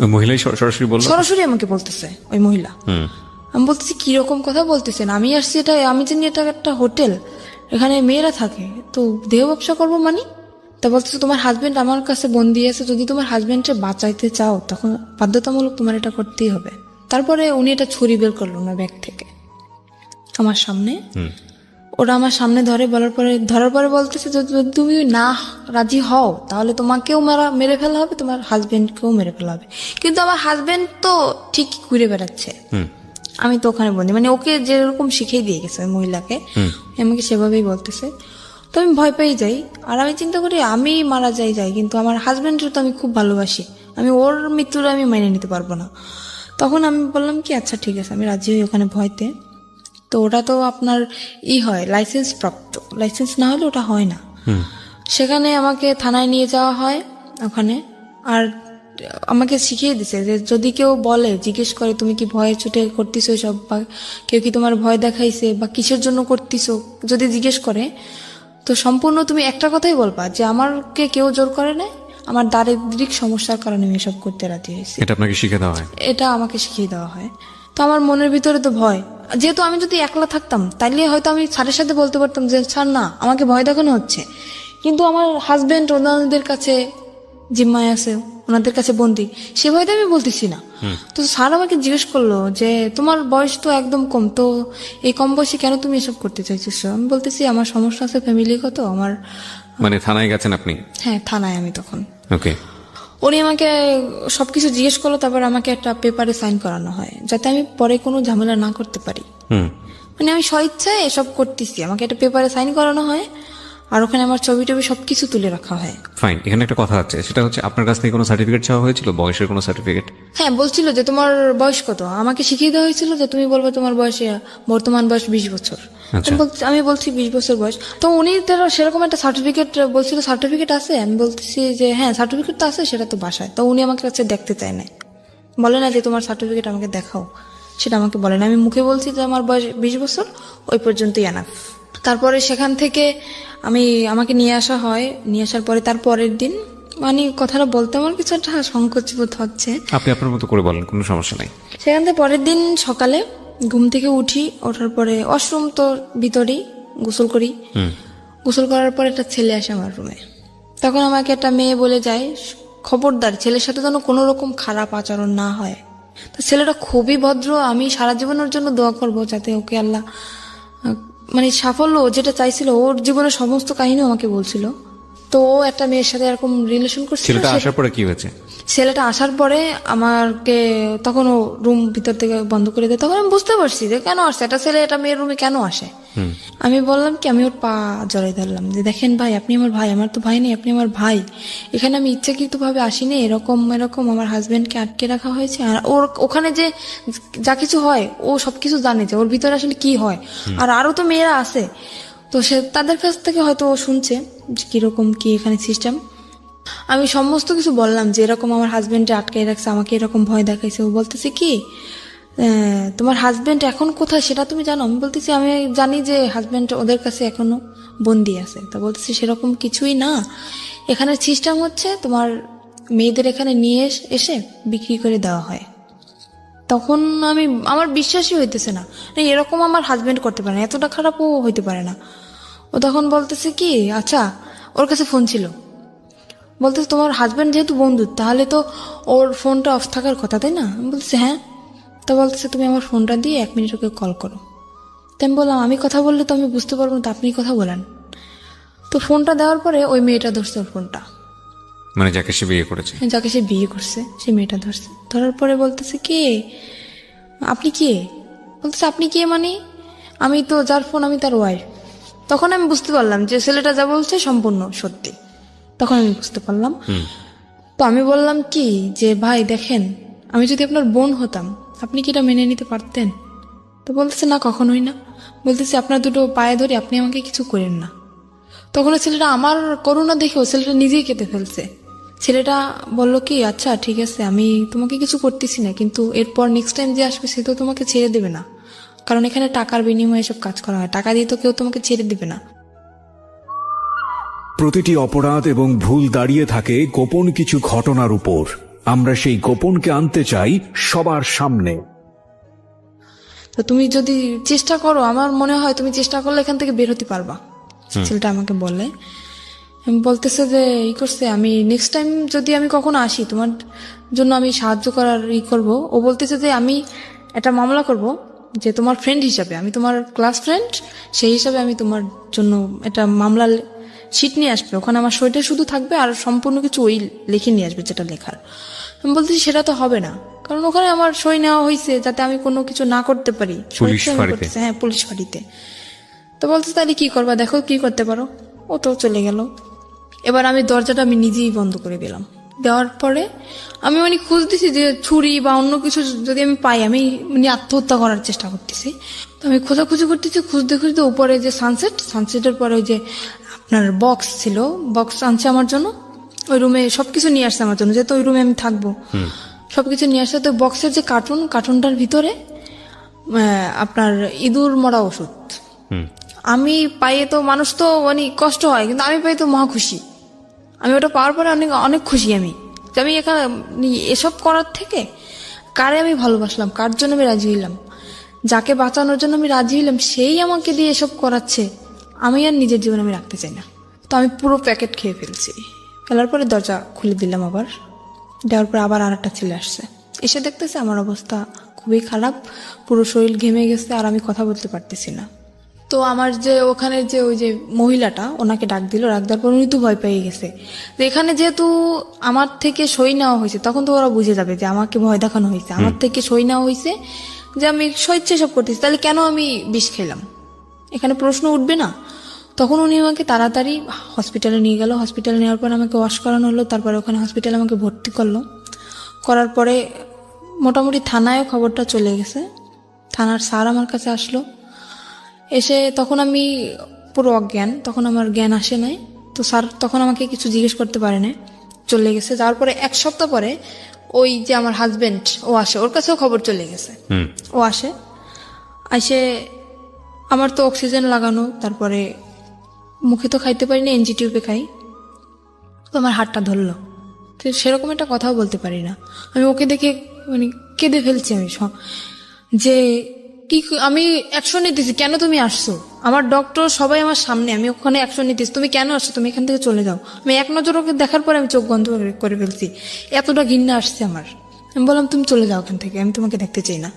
ওই মহিলাই সরাসরি বললো? সরাসরি আমাকে বলতেছে ওই মহিলা। আমি বলতেছি কিরকম কথা বলতেছেন? আমি আসছি এটা, আমি জানি এটা একটা হোটেল, এখানে মেয়েরা থাকে, তো দেহ ব্যবসা করবো মানে? তা বলতেছে তোমার হাজবেন্ড আমার কাছে বন্দি আছে, যদি তোমার হাজবেন্ডকে বাঁচাইতে চাও তখন বাধ্যতামূলক তোমার এটা করতেই হবে। তারপরে উনি এটা ছুরি বের করলো না ব্যাগ থেকে আমার সামনে। ওরা আমার সামনে ধরার পরে বলতেছে যদি তুমি না রাজি হও তাহলে তোমাকেও মেরে ফেলা হবে, তোমার হাজবেন্ডকেও মেরে ফেলা হবে। কিন্তু আমার হাজবেন্ড তো ঠিক ঘুরে বেড়াচ্ছে, আমি তো ওখানে বন্দি। মানে ওকে যেরকম শিখিয়ে দিয়ে গেছে ওই মহিলাকে, আমাকে সেভাবেই বলতেছে। তো আমি ভয় পেয়ে যাই, আর আমি চিন্তা করি আমি মারা যাই, কিন্তু আমার হাজবেন্ডের তো আমি খুব ভালোবাসি, আমি ওর মৃত্যুর আমি মেনে নিতে পারবো না। তখন আমি বললাম কি আচ্ছা ঠিক আছে, আমি রাজি হই ওখানে ভয়তে। তো ওটা তো আপনার হয় লাইসেন্স প্রাপ্ত, লাইসেন্স না হলে ওটা হয় না। সেখানে আমাকে থানায় নিয়ে যাওয়া হয় ওখানে, আর আমাকে শিখিয়ে দিছে যে যদি কেউ বলে, জিজ্ঞেস করে তুমি কি ভয়ে ছুটে করতেছো সব, বা কেউ কি তোমার ভয় দেখাইছে বা কিসের জন্য করতেছো, যদি জিজ্ঞেস করে তো সম্পূর্ণ তুমি একটা কথাই বলবা যে আমাকে কেউ জোর করে না, আমার দারিদ্রিক সমস্যার কারণে আমি এসব করতে রাজি হয়েছি। এটা আপনাকে শিখে দেওয়া হয়? এটা আমাকে শিখিয়ে দেওয়া হয়। তো আমার মনের ভিতরে তো ভয়, যেহেতু আমি যদি একলা থাকতাম তাইলে হয়তো আমি স্যারের সাথে বলতে পারতাম যে স্যার না আমাকে ভয় দেখানো হচ্ছে, কিন্তু আমার হাজবেন্ড ওনাদের কাছে জিম্মায় আছে, ওনাদের কাছে বন্দি, সে ভয়তে আমি বলতেছি না। তো স্যার আমাকে জিজ্ঞেস করলো যে তোমার বয়স তো একদম কম, তো এই কম বয়সে কেন তুমি এসব করতে চাইছো? আমি বলতেছি আমার সমস্যা আছে ফ্যামিলিগত। আমার মানে থানায় গেছেন আপনি? হ্যাঁ থানায় আমি তখন। ওকে। উনি আমাকে সবকিছু জিজ্ঞেস করলো, তারপর আমাকে একটা পেপারে সাইন করানো হয় যাতে আমি পরে কোনো ঝামেলা না করতে পারি। মানে আমি স্বইচ্ছায় এসব করতেছি, আমাকে একটা পেপারে সাইন করানো হয়, আর ওখানে আমার ছবি টবি সবকিছু তুলে রাখা হয়। ফাইন, এখানে একটা কথা আছে, সেটা হচ্ছে আপনার কাছ থেকে কোনো সার্টিফিকেট চাওয়া হয়েছিল, বয়সের কোনো সার্টিফিকেট? হ্যাঁ বলছিল যে তোমার বয়স কত, আমাকে শিখিয়ে দেওয়া হয়েছিল যে তুমি বলবে তোমার বয়সে বর্তমান বয়স 20 বছর। আমি বলছি 20 বছর বয়স। তো উনি সেরকম একটা সার্টিফিকেট বলছিল, সার্টিফিকেট আছে? আমি বলতেছি যে হ্যাঁ সার্টিফিকেট তো আছে, সেটা তো বাসায়। তো উনি আমাকে কাছে দেখতে চায় না, বলে না যে তোমার সার্টিফিকেট আমাকে দেখাও, সেটা আমাকে বলে না। আমি মুখে বলছি যে আমার বয়স 20 বছর, ওই পর্যন্তই এনাফ। তারপরে সেখান থেকে আমাকে নিয়ে আসা হয়। নিয়ে আসার পরে তার পরের দিন, মানে কথাটা বলতে আমার কিছু একটা সংকোচ বোধ হচ্ছে। আপনি আপনার মতো করে বলেন, কোনো সমস্যা নাই। সেখান থেকে পরের দিন সকালে ঘুম থেকে উঠি, ওঠার পরে ওয়াশরুম তো ভিতরেই, গোসল করি। গোসল করার পর একটা ছেলে আসে আমার রুমে। তখন আমাকে একটা মেয়ে বলে যায়, খবরদার ছেলের সাথে যেন কোনো রকম খারাপ আচরণ না হয়। তো ছেলেটা খুবই ভদ্র, আমি সারা জীবনের জন্য দোয়া করব যাতে ওকে আল্লাহ মানে সাফল্য যেটা চাইছিল, ওর জীবনের সমস্ত কাহিনী আমাকে বলছিল। তো ও একটা মেয়ের সাথে এরকম রিলেশন করছিল। ছেলেটা আসার পরে কি হয়েছে? ছেলেটা আসার পরে আমাকে তখন ও রুম ভিতর থেকে বন্ধ করে দেয়। তখন আমি বুঝতে পারছি যে কেন আসছে একটা ছেলে এটা মেয়ের রুমে কেন আসে। আমি বললাম কি, আমি ওর পা জড়াই ধরলাম যে দেখেন ভাই, আপনি আমার ভাই, আমার তো ভাই নেই, আপনি আমার ভাই। এখানে আমি ইচ্ছাকৃত ভাবে আসিনি, এরকম এরকম আমার হাজবেন্ডকে আটকে রাখা হয়েছে। আর ওর ওখানে যে যা কিছু হয় ও সবকিছু জানে যে ওর ভিতরে আসলে কি হয়। আর আরো তো মেয়েরা আছে, তো সে তাদের কাছ থেকে হয়তো ও শুনছে যে কিরকম কি এখানে সিস্টেম। আমি সমস্ত কিছু বললাম যে এরকম আমার হাজবেন্ডে আটকাই রাখছে, আমাকে এরকম ভয় দেখাইছে। ও বলতেছে কি, তোমার হাজবেন্ড এখন কোথায় সেটা তুমি জানো? আমি বলতেছি আমি জানি যে হাজবেন্ড ওদের কাছে এখনো বন্দি আছে। তা বলতেছি সেরকম কিছুই না, এখানে সিস্টেম হচ্ছে তোমার মেয়েদের এখানে নিয়ে এসে বিক্রি করে দেওয়া হয়। তখন আমার বিশ্বাসই হইতেছে না, এরকম আমার হাজবেন্ড করতে পারে না, এতটা খারাপও হইতে পারে না। ও তখন বলতেছে কি, আচ্ছা ওর কাছে ফোন ছিল, বলতেছে তোমার হাজবেন্ড যেহেতু বন্ধু তাহলে তো ওর ফোনটা অফ থাকার কথা, তাই না? আমি বলতেছি হ্যাঁ। তো বলতেছে তুমি আমার ফোনটা দিয়ে 1 মিনিট ওকে কল করো। তো আমি বললাম আমি কথা বললে তো আমি বুঝতে পারবো না, তো আপনি কথা বলেন। তো ফোনটা দেওয়ার পরে ওই মেয়েটা ধরছে ওর ফোনটা, মানে যাকে সে বিয়ে করেছে? যাকে সে বিয়ে করছে সেই মেয়েটা ধরছে। ধরার পরে বলতেছে কে, আপনি কে? বলতেছে আপনি কে মানে? আমি তো যার ফোন আমি তার ওয়াইফ। তখন আমি বুঝতে পারলাম যে ছেলেটা যা বলছে সম্পূর্ণ সত্যি। তখন আমি বুঝতে পারলাম। তো আমি বললাম কি যে ভাই দেখেন, আমি যদি আপনার বোন হতাম আপনি কি এটা মেনে নিতে পারতেন? তো বলতেছে না, কখনোই না। বলতেছে আপনার দুটো পায়ে ধরে, আপনি আমাকে কিছু করেন না। তখন ছেলেটা আমার করুণা দেখেও ছেলেটা নিজেই কেঁদে ফেলছে। ছেলেটা বলল কি, আচ্ছা ঠিক আছে আমি তোমাকে কিছু করতেছি না, কিন্তু এরপর নেক্সট টাইম যে আসবে সে তো তোমাকে ছেড়ে দেবে না, কারণ এখানে টাকার বিনিময়ে সব কাজ করা হয়, টাকা দিয়ে তো কেউ তোমাকে ছেড়ে দেবে না। প্রতিটি অপরাধ এবং ভুল দাঁড়িয়ে থাকে গোপন কিছু ঘটনার উপর। আমরা সেই গোপনকে আনতে চাই সবার সামনে। তো তুমি যদি চেষ্টা করো, আমার মনে হয় তুমি চেষ্টা করলে এখান থেকে বের হতে পারবা। ছেলেটা আমাকে বলে, বলতেছে যে ই করছে, আমি নেক্সট টাইম যদি আমি কখনো আসি তোমার জন্য আমি সাহায্য করার করব। ও বলতেছে যে আমি একটা মামলা করব, যে তোমার ফ্রেন্ড হিসাবে, আমি তোমার ক্লাস ফ্রেন্ড, সেই হিসাবে আমি তোমার জন্য একটা মামলা শিট নিয়ে আসবে, ওখানে আমার সইটা শুধু থাকবে আর সম্পূর্ণ কিছু ওই লিখে নিয়ে আসবে যেটা লেখার। আমি বলতেছি সেটা তো হবে না, কারণ ওখানে আমার সই নেওয়া হয়েছে যাতে আমি কোনো কিছু না করতে পারি। হ্যাঁ, পুলিশ ফাঁড়িতে। তো বলতেছে তাহলে কি করবা, দেখো কি করতে পারো। ও তো চলে গেল। এবার আমি দরজাটা আমি নিজেই বন্ধ করে দিলাম। দেওয়ার পরে আমি খুঁজ দিছি যে ছুরি বা অন্য কিছু যদি আমি পাই, আমি আত্মহত্যা করার চেষ্টা করতেছি। তো আমি খোঁজাখুঁজি করতেছি, খুঁজতে খুঁজতে উপরে যে সানসেটের পরে ওই যে আপনার বক্স ছিল, বক্স আনছে আমার জন্য, ওই রুমে সবকিছু নিয়ে আসছে আমার জন্য, যেহেতু ওই রুমে আমি থাকবো, সবকিছু নিয়ে আসছে। তো বক্সের যে কার্টুনটার ভিতরে আপনার ইঁদুর মরা ওষুধ। আমি পাইয়ে তো মানুষ তো কষ্ট হয়, কিন্তু আমি পাই তো মহা খুশি। আমি ওটা পাওয়ার পরে অনেক অনেক খুশি আমি, যে আমি এখানে এসব করার থেকে কারে আমি ভালোবাসলাম, কার জন্য আমি রাজি হইলাম, যাকে বাঁচানোর জন্য আমি রাজি হইলাম সেই আমাকে দিয়ে এসব করাচ্ছে, আমি আর নিজের জীবন আমি রাখতে চাই না। তো আমি পুরো প্যাকেট খেয়ে ফেলছি। ফেলার পরে দরজা খুলে দিলাম আবার। দেওয়ার পরে আবার আর একটা ছেলে আসছে, এসে দেখতেছে আমার অবস্থা খুবই খারাপ, পুরো শরীর ঘেমে গেছে আর আমি কথা বলতে পারতেছি না। তো আমার যে ওখানে যে ওই যে মহিলাটা, ওনাকে ডাক দেওয়ার পর উনি তো ভয় পেয়ে গেছে যে এখানে যেহেতু আমার থেকে সই নেওয়া হয়েছে, তখন তো ওরা বুঝে যাবে যে আমাকে ভয় দেখানো হয়েছে, আমার থেকে সই নেওয়া হয়েছে, যে আমি স্বেচ্ছায় সব করতেছি, তাহলে কেন আমি বিষ খেলাম, এখানে প্রশ্ন উঠবে না। তখন উনি আমাকে তাড়াতাড়ি হসপিটালে নিয়ে গেল। হসপিটালে নেওয়ার পর আমাকে ওয়াশ করানো হলো, তারপরে ওখানে হসপিটালে আমাকে ভর্তি করলো। করার পরে মোটামুটি থানায় খবরটা চলে গেছে। থানার স্যার আমার কাছে আসলো, এসে তখন আমি পুরো অজ্ঞান, তখন আমার জ্ঞান আসে নাই। তো স্যার তখন আমাকে কিছু জিজ্ঞেস করতে পারে না, চলে গেছে। যাওয়ার পরে 1 সপ্তাহ পরে ওই যে আমার হাজবেন্ড ও আসে, ওর কাছেও খবর চলে গেছে। ও আসে আমার তো অক্সিজেন লাগানো, তারপরে মুখে তো খাইতে পারি না, এনজি টিউবে খাই। তো আমার হাতটা ধরলো, তো সেরকম একটা কথাও বলতে পারি না। আমি ওকে দেখে কেঁদে ফেলছি আমি, যে আমি অ্যাকশন নিতেছি, কেন তুমি আসছো? আমার ডক্টর সবাই আমার সামনে, আমি ওখানে অ্যাকশন নিতেছি, তুমি কেন আসছো? তুমি এখান থেকে চলে যাও। আমি এক নজর ওকে দেখার পরে আমি চোখ বন্ধ করে ফেলছি, এতটা ঘৃণা আসছে আমার। আমি বললাম তুমি চলে যাও এখান থেকে, আমি তোমাকে দেখতে চাই না।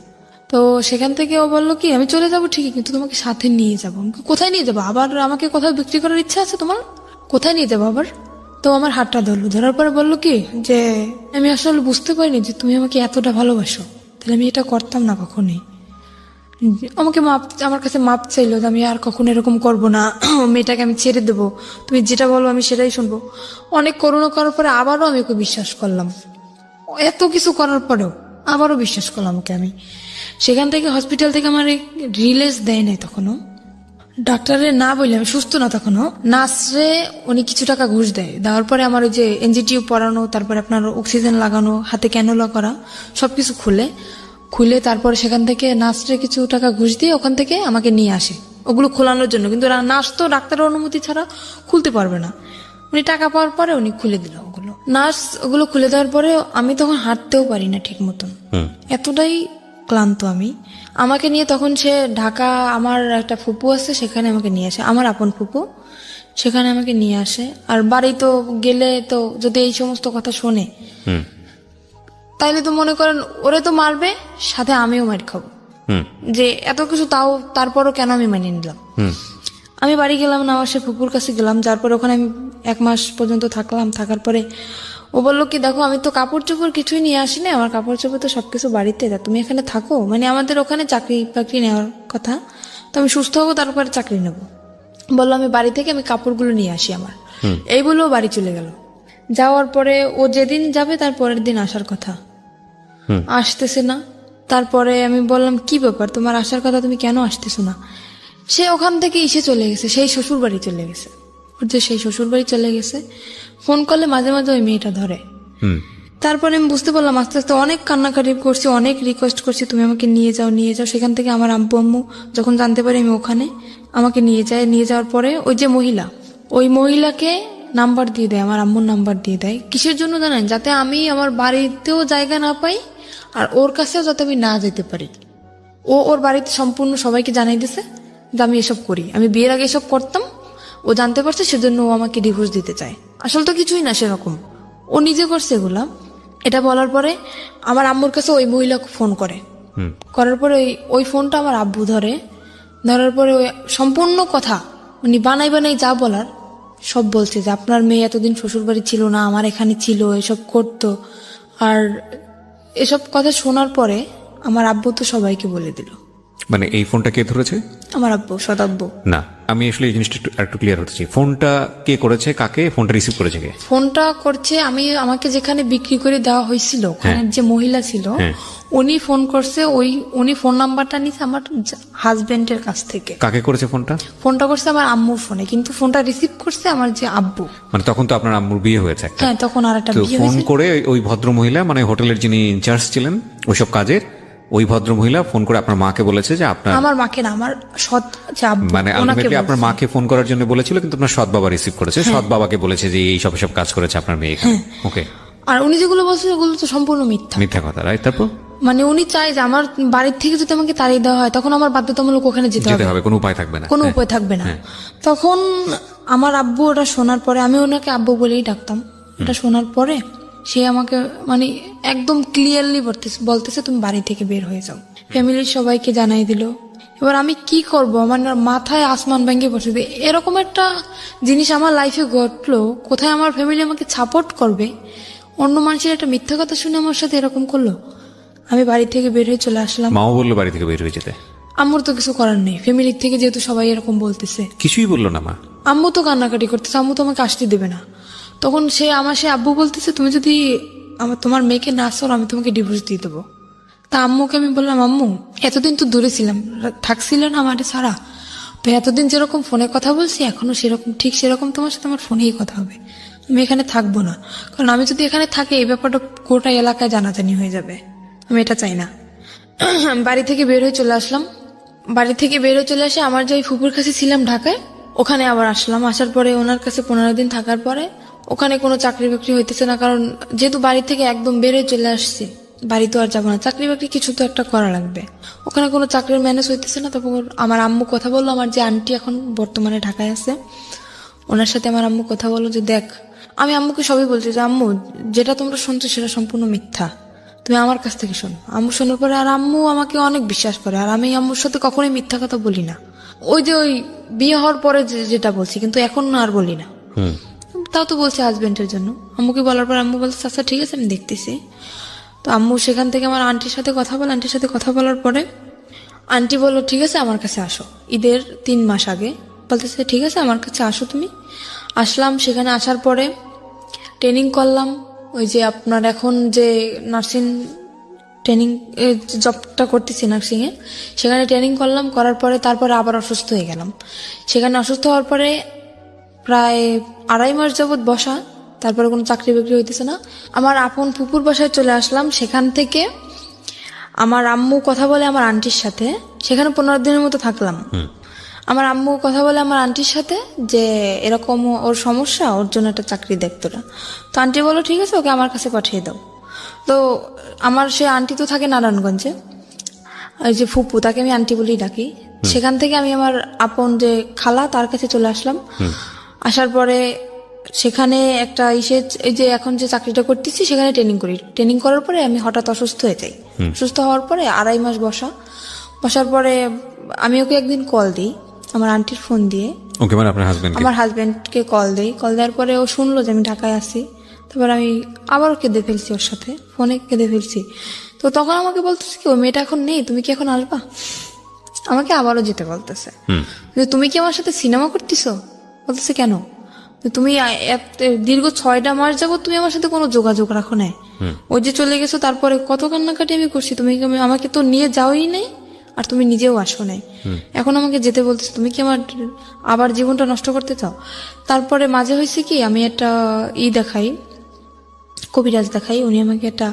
তো সেখান থেকে ও বললো কি আমি চলে যাবো ঠিকই, কিন্তু তোমাকে সাথে নিয়ে যাবো। আমি বললাম, কোথায় নিয়ে যাবো? আবার আমাকে কোথাও বিক্রি করার ইচ্ছা আছে তোমার? কোথায় নিয়ে যাবো আবার? তো আমার হাতটা ধরলো, ধরার পরে বললো কি যে আমি আসলে বুঝতে পারিনি যে তুমি আমাকে এতটা ভালোবাসো, তাহলে আমি এটা করতাম না কখনোই। আমাকে আমার কাছে মাপ চাইলো যে আমি আর কখনো এরকম করবো না, মেয়েটাকে আমি ছেড়ে দেবো, তুমি যেটা বলো আমি সেটাই শুনবো। অনেক করুণা করার পরে আবারও আমি ওকে বিশ্বাস করলাম, এত কিছু করার পরেও আবারও বিশ্বাস করলাম ওকে আমি। সেখান থেকে হসপিটাল থেকে আমার রিলিজ দেয় নাই তখনও, ডাক্তারের না বললে আমি সুস্থ না তখনও। নার্সরে উনি কিছু টাকা ঘুষ দেয়, দেওয়ার পরে আমার ওই যে এনজিটিউ পরানো, তারপরে আপনার অক্সিজেন লাগানো, হাতে ক্যানোলা করা, সবকিছু খুলে তারপরে সেখান থেকে নার্সরে কিছু টাকা ঘুষ দিয়ে ওখান থেকে আমাকে নিয়ে আসে ওগুলো খোলানোর জন্য। কিন্তু নার্স তো ডাক্তারের অনুমতি ছাড়া খুলতে পারবে না। উনি টাকা পাওয়ার পরে উনি খুলে দিল ওগুলো। নার্স ওগুলো খুলে দেওয়ার পরে আমি তখন হাঁটতেও পারি না ঠিক মতন, এতটাই ক্লান্ত আমি। আমাকে নিয়ে তখন সে ঢাকা, আমার একটা ফুপু আছে সেখানে আমাকে নিয়ে আসে, আমার আপন ফুপু, সেখানে আমাকে নিয়ে আসে। আর বাড়ি তো গেলে তো যদি এই সমস্ত কথা শোনে তাইলে তো মনে করেন ওরে তো মারবে, সাথে আমিও মার খাবো। যে এত কিছু তাও তারপরও কেন আমি মানিয়ে নিলাম। আমি বাড়ি গেলাম না, আমার সে ফুপুর কাছে গেলাম, যার পরে ওখানে আমি 1 মাস পর্যন্ত থাকলাম। থাকার পরে ও বললো কি দেখো আমি তো কাপড় চোপড় কিছুই নিয়ে আসিনি, আমার কাপড় চোপড় তো সবকিছু বাড়িতে, যা তুমি এখানে থাকো, মানে আমাদের ওখানে চাকরি বাকরি নেওয়ার কথা, তো আমি সুস্থ হবো তারপরে চাকরি নেবো। বললো আমি বাড়ি থেকে আমি কাপড়গুলো নিয়ে আসি আমার, এই বলেও বাড়ি চলে গেল। যাওয়ার পরে ও যেদিন যাবে তার পরের দিন আসার কথা, আসতেছে না। তারপরে আমি বললাম কি ব্যাপার তোমার আসার কথা, তুমি কেন আসতেছো না? সে ওখান থেকে এসে চলে গেছে, সেই শ্বশুর বাড়ি চলে গেছে, ওর যে সেই শ্বশুর বাড়ি চলে গেছে। ফোন করলে মাঝে মাঝে ওই মেয়েটা ধরে। তারপরে আমি বুঝতে পারলাম আস্তে আস্তে, অনেক কান্নাকাটি করছি, অনেক রিকোয়েস্ট করছি তুমি আমাকে নিয়ে যাও নিয়ে যাও। সেখান থেকে আমার আব্বু আম্মু যখন জানতে পারি আমি ওখানে, আমাকে নিয়ে যায়। নিয়ে যাওয়ার পরে ওই যে মহিলা, ওই মহিলাকে নাম্বার দিয়ে দেয়, আমার আম্মুর নাম্বার দিয়ে দেয়। কিসের জন্য জানেন? যাতে আমি আমার বাড়িতেও জায়গা না পাই আর ওর কাছেও যাতে আমি না যেতে পারি। ও ওর বাড়িতে সম্পূর্ণ সবাইকে জানাই দিছে যে আমি এসব করি, আমি বিয়ের আগে এসব করতাম, ও জানতে পারছে সেজন্য ও আমাকে ডিভোর্স দিতে চায়। আসলে তো কিছুই না সেরকম, ও নিজে করছে এগুলা। এটা বলার পরে আমার আম্মুর কাছে ওই মহিলা ফোন করে, করার পরে ওই ফোনটা আমার আব্বু ধরে। ধরার পরে ওই সম্পূর্ণ কথা উনি বানাই বানাই যা বলার সব বলছে, যে আপনার মেয়ে এতদিন শ্বশুর বাড়ি ছিল না, আমার এখানে ছিল, এসব করতো। আর এসব কথা শোনার পরে আমার আব্বু তো সবাইকে বলে দিল। মানে এই ফোনটা কে ধরেছে? আমার আব্বু, সদাব্বু। না, আমি আসলে এই জিনিসটা একটু ক্লিয়ার হতে চাই। ফোনটা কে করেছে, কাকে ফোনটা রিসিভ করেছে কে? ফোনটা করছে আমাকে যেখানে বিক্রি করে দেওয়া হয়েছিল ওখানে যে মহিলা ছিল উনি ফোন করছে। উনি ফোন নাম্বারটা নিছে আমার হাজবেন্ডের কাছ থেকে। কাকে করেছে ফোনটা? ফোনটা করছে আমার আম্মুর ফোনে, কিন্তু ফোনটা রিসিভ করছে আমার যে আব্বু। মানে তখন তো আপনার আম্মুর বিয়ে হয়েছে একটা। হ্যাঁ, তখন আর একটা তো বিয়ে ফোন হয়েছে। করে ওই ভদ্র মহিলা, মানে হোটেলের যিনি ইনচার্জ ছিলেন ওইসব কাজের, ওই ভদ্র মহিলা ফোন করে আপনার মাকে বলেছে যে আপনার, আমার মাকে না, আমার সৎ যে আব্বু, মানে ওনাকে আলটিমেটলি আপনার বলছে। মাকে ফোন করার জন্য বলেছিল, কিন্তু আপনার সৎ বাবা রিসিভ করেছে, সৎ বাবাকে বলেছে যে এই সব কাজ করেছে আপনার মেয়ে এখানে। ওকে। আর উনি যেগুলো বলছে ওগুলো তো সম্পূর্ণ মিথ্যা। মিথ্যা কথা, রাইট? তারপর মানে উনি চায় যে আমার বাড়ির থেকে যদি আমাকে তাড়িয়ে দেওয়া হয় তখন আমার বাধ্যতামূলক ওখানে যেতে যেতে হবে, হবে, কোনো উপায় থাকবে না। কোনো উপায় থাকবে না। তখন আমার আব্বু ওটা শোনার পরে, আমি ওনাকে আব্বু বলেই ডাকতাম, এটা শোনার পরে সে আমাকে মানে একদম ক্লিয়ারলি বলতেছে তুমি বাড়ি থেকে বের হয়ে যাও। ফ্যামিলির সবাইকে জানাই দিল। এবার আমি কি করব, আমার মাথায় আসমান ভেঙে পড়ছে। এরকম একটা জিনিস আমার লাইফে ঘটলো, কোথায় আমার ফ্যামিলি আমাকে সাপোর্ট করবে, অন্য মানুষের একটা মিথ্যা কথা শুনে আমার সাথে এরকম করলো। আমি বাড়ি থেকে বের হয়ে চলে আসলাম। মাও বললো বাড়ি থেকে বের হয়ে যেতে? আম্মুর তো কিছু করার নেই, ফ্যামিলির থেকে যেহেতু সবাই এরকম বলতেছে। কিছুই বললো না মা? আম্মু তো কান্নাকাটি করতেছে, আম্মু তো আমাকে আসতে দেবে না। তখন সে আব্বু বলতেছে তুমি যদি তোমার মেয়েকে না সর আমি তোমাকে ডিভোর্স দিয়ে দেবো। তা আম্মুকে আমি বললাম আম্মু এতদিন তো দূরে ছিলাম, থাকছিল না আমার ছাড়া, তো এতদিন যেরকম ফোনে কথা বলছি এখনো সেরকম, ঠিক সেরকম তোমার সাথে আমার ফোনেই কথা হবে, আমি এখানে থাকবো না। কারণ আমি যদি এখানে থাকি এই ব্যাপারটা গোটা এলাকায় জানাজানি হয়ে যাবে, আমি এটা চাই না। বাড়ি থেকে বের হয়ে চলে আসলাম। বাড়ি থেকে বের হয়ে চলে আসে আমার যে ফুপুর কাছে ছিলাম ঢাকায়, ওখানে আবার আসলাম। আসার পরে ওনার কাছে 15 দিন থাকার পরে ওখানে কোনো চাকরি বাকরি হইতেছে না, কারণ যেহেতু বাড়ি থেকে একদম বের হয়ে চলে আসছি, বাড়ি তো আর যাবো না, চাকরি বাকরি কিছু তো একটা করা লাগবে। ওখানে কোনো চাকরির ম্যানেজ হইতেছে না। তারপর আমার আম্মু কথা বললো, আমার যে আন্টি এখন বর্তমানে ঢাকায় আছে ওনার সাথে আমার আম্মু কথা বললো যে দেখ, আমি আম্মুকে সবই বলছি যে আম্মু যেটা তোমরা শুনছো সেটা সম্পূর্ণ মিথ্যা, তুমি আমার কাছ থেকে শোনো। আম্মু শোনার পরে আর আম্মু আমাকে অনেক বিশ্বাস করে, আর আমি আম্মুর সাথে কখনোই মিথ্যা কথা বলি না। ওই যে ওই বিয়ে হওয়ার পরে যেটা বলছি, কিন্তু এখন আর বলি না। তাও তো বলছে হাজবেন্ডের জন্য। আম্মুকে বলার পর আম্মু বলছে আচ্ছা ঠিক আছে আমি দেখতেছি। তো আম্মু সেখান থেকে আমার আন্টির সাথে কথা বলে, আন্টির সাথে কথা বলার পরে আন্টি বললো ঠিক আছে আমার কাছে আসো। ঈদের 3 মাস আগে বলতেছে ঠিক আছে আমার কাছে আসো তুমি। আসলাম, সেখানে আসার পরে ট্রেনিং করলাম। ওই যে আপনার এখন যে নার্সিং ট্রেনিং জবটা করতেছি নার্সিংয়ে, সেখানে ট্রেনিং করলাম, করার পরে তারপরে আবার অসুস্থ হয়ে গেলাম। সেখানে অসুস্থ হওয়ার পরে প্রায় 2.5 মাস যাবৎ বসা, তারপরে কোনো চাকরি বাকরি হইতেছে না। আমার আপন ফুপুর বাসায় চলে আসলাম। সেখান থেকে আমার আম্মু কথা বলে আমার আন্টির সাথে, সেখানে 15 দিনের মতো থাকলাম। আমার আম্মু কথা বলে আমার আন্টির সাথে যে এরকম ওর সমস্যা, ওর জন্য একটা চাকরি দেখতো না। তো আন্টি বললো ঠিক আছে ওকে আমার কাছে পাঠিয়ে দাও। তো আমার সে আন্টি তো থাকে নারায়ণগঞ্জে, ওই যে ফুপু তাকে আমি আন্টি বলেই ডাকি। সেখান থেকে আমি আমার আপন যে খালা তার কাছে চলে আসলাম। আসার পরে সেখানে একটা এই যে এখন যে চাকরিটা করতেছি সেখানে ট্রেনিং করি। ট্রেনিং করার পরে আমি হঠাৎ অসুস্থ হয়ে যাই। অসুস্থ হওয়ার পরে 2.5 মাস বসার পরে আমি ওকে একদিন কল দিই আমার আন্টির ফোন দিয়ে। ওকে, মানে আপনার হাজবেন্ড? আমার হাজবেন্ডকে কল দেই। কল দেওয়ার পরে ও শুনলো যে আমি ঢাকায় আছি। তারপর আমি আবারও কেঁদে ফেলছি, ওর সাথে ফোনে কেঁদে ফেলছি। তো তখন আমাকে বলতেছে কি, ও মেয়েটা এখন নেই, তুমি কি এখন আসবা? আমাকে আবারও যেতে বলতেছে যে তুমি কি আমার সাথে সিনেমা করতেছো? বলতেছে কেন, তুমি দীর্ঘ 6টা মাস যাবো তুমি আমার সাথে কোনো যোগাযোগ রাখো নাই। ওই যে চলে গেছো তারপরে কত কান্নাকাটি আমি করছি, তুমি আমাকে তো নিয়ে যাওই নাই, আর তুমি নিজেও আসো নাই। এখন আমাকে যেতে বলতেছো, তুমি কি আমার আবার জীবনটা নষ্ট করতে চাও? তারপরে মাঝে হয়েছে কি, আমি একটা দেখাই, কবিরাজ দেখাই, উনি আমাকে একটা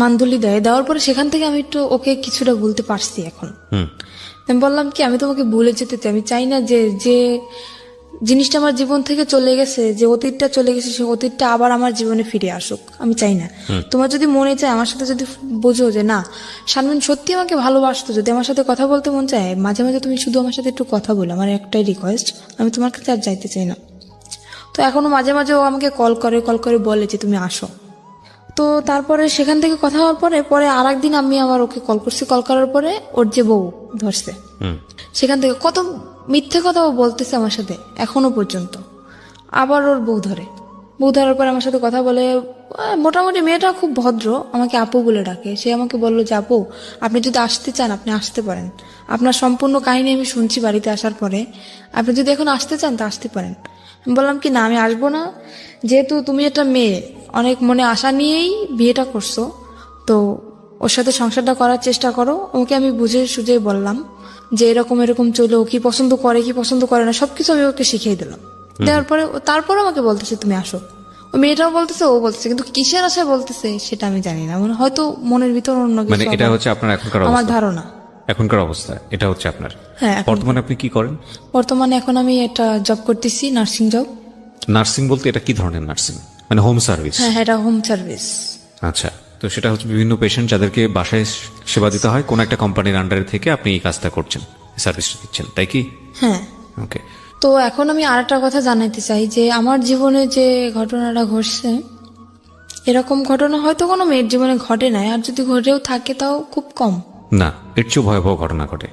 মান্দুলি দেওয়ার পরে সেখান থেকে আমি একটু ওকে কিছুটা বলতে পারছি। এখন আমি বললাম কি, আমি তোমাকে ভুলে যেতে চাই, আমি চাই না যে যে জিনিসটা আমার জীবন থেকে চলে গেছে, যে অতীতটা চলে গেছে, সে অতীতটা আবার আমার জীবনে ফিরে আসুক, আমি চাই না। তোমার যদি মনে চায় আমার সাথে, যদি বোঝো যে না শারমিন সত্যি আমাকে ভালোবাসতো, যদি আমার সাথে কথা বলতে মন চায়, মাঝে মাঝে তুমি শুধু আমার সাথে একটু কথা বলো, আমার একটাই রিকোয়েস্ট, আমি তোমার কাছে আর যাইতে চাই না। তো এখনো মাঝে মাঝে ও আমাকে কল করে বলে যে তুমি আসো। তো তারপরে সেখান থেকে কথা হওয়ার পরে আর একদিন আমি আবার ওকে কল করছি। কল করার পরে ওর যে বউ ধরছে, সেখান থেকে কত মিথ্যে কথা ও বলতেছে আমার সাথে এখনো পর্যন্ত। আবার ওর বউ ধরার পর আমার সাথে কথা বলে। মোটামুটি মেয়েটা খুব ভদ্র, আমাকে আপু বলে ডাকে। সে আমাকে বললো যে আপু, আপনি যদি আসতে চান আপনি আসতে পারেন, আপনার সম্পূর্ণ কাহিনী আমি শুনছি বাড়িতে আসার পরে, আপনি যদি এখন আসতে চান তা আসতে পারেন। আমি বললাম কি না, আমি আসবো না, যেহেতু তুমি একটা মেয়ে অনেক মনে আশা নিয়েই বিয়েটা করছো, তো ওর সাথে সংসারটা করার চেষ্টা করো। ওকে আমি বুঝে সুঝে বললাম যে এরকম চলো, কি পছন্দ করে কি পছন্দ করে না সবকিছু আমি ওকে শিখিয়ে দিলাম। দেওয়ার পরে তারপরে আমাকে বলতেছে তুমি আসো। ও মেয়েটাও বলতেছে, ও বলতেছে, কিন্তু কিসের আশায় বলতেছে সেটা আমি জানি না, মানে হয়তো মনের ভিতর অন্য কিছু। মানে এটা হচ্ছে আপনার এখনকার আমার ধারণা, এখনকার অবস্থা এটা হচ্ছে আপনার। হ্যাঁ। বর্তমানে আপনি কি করেন? বর্তমানে এখন আমি একটা জব করতেছি, নার্সিং জব। নার্সিং বলতে এটা কি ধরনের নার্সিং? মানে হোম সার্ভিস? হ্যাঁ, এটা হোম সার্ভিস। আচ্ছা, তো সেটা হচ্ছে বিভিন্ন পেশেন্ট যাদেরকে বাসায় সেবা দিতে হয়, কোন একটা কোম্পানির আন্ডারে থেকে আপনি এই কাজটা করছেন, সার্ভিসটা দিচ্ছেন, তাই কি? হ্যাঁ। ওকে। তো এখন আমি আর একটা কথা জানাইতে চাই যে আমার জীবনে যে ঘটনাটা ঘটছে, এরকম ঘটনা হয়তো কোনো মেয়ের জীবনে ঘটে নাই, আর যদি ঘটেও থাকে তাও খুব কম। না, এর চেয়েও ভয়াবহ ঘটনা ঘটে।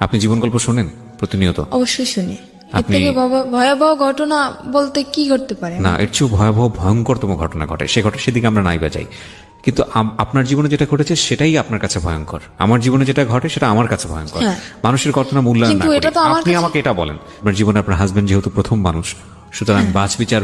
আপনি জীবন গল্প শোনেন প্রতিনিয়ত? অবশ্যই শুনি। এর থেকে ভয়াবহ ঘটনা বলতে কি ঘটতে পারে? না, এর চেয়েও ভয়াবহ ভয়ঙ্করতম ঘটনা ঘটে, সেদিকে আমরা নাই বাজাই। কিন্তু আপনার জীবনে যেটা ঘটেছে সেটাই আপনার কাছে ভয়ঙ্কর, আমার জীবনে যেটা ঘটে সেটা আমার কাছে ভয়ঙ্কর। মানুষের ঘটনা মূল্যায়ন না করে আপনি আমাকে এটা বলেন, আপনার জীবনে আপনার হাজবেন্ড যেহেতু প্রথম মানুষ, সুতরাং বাছ বিচার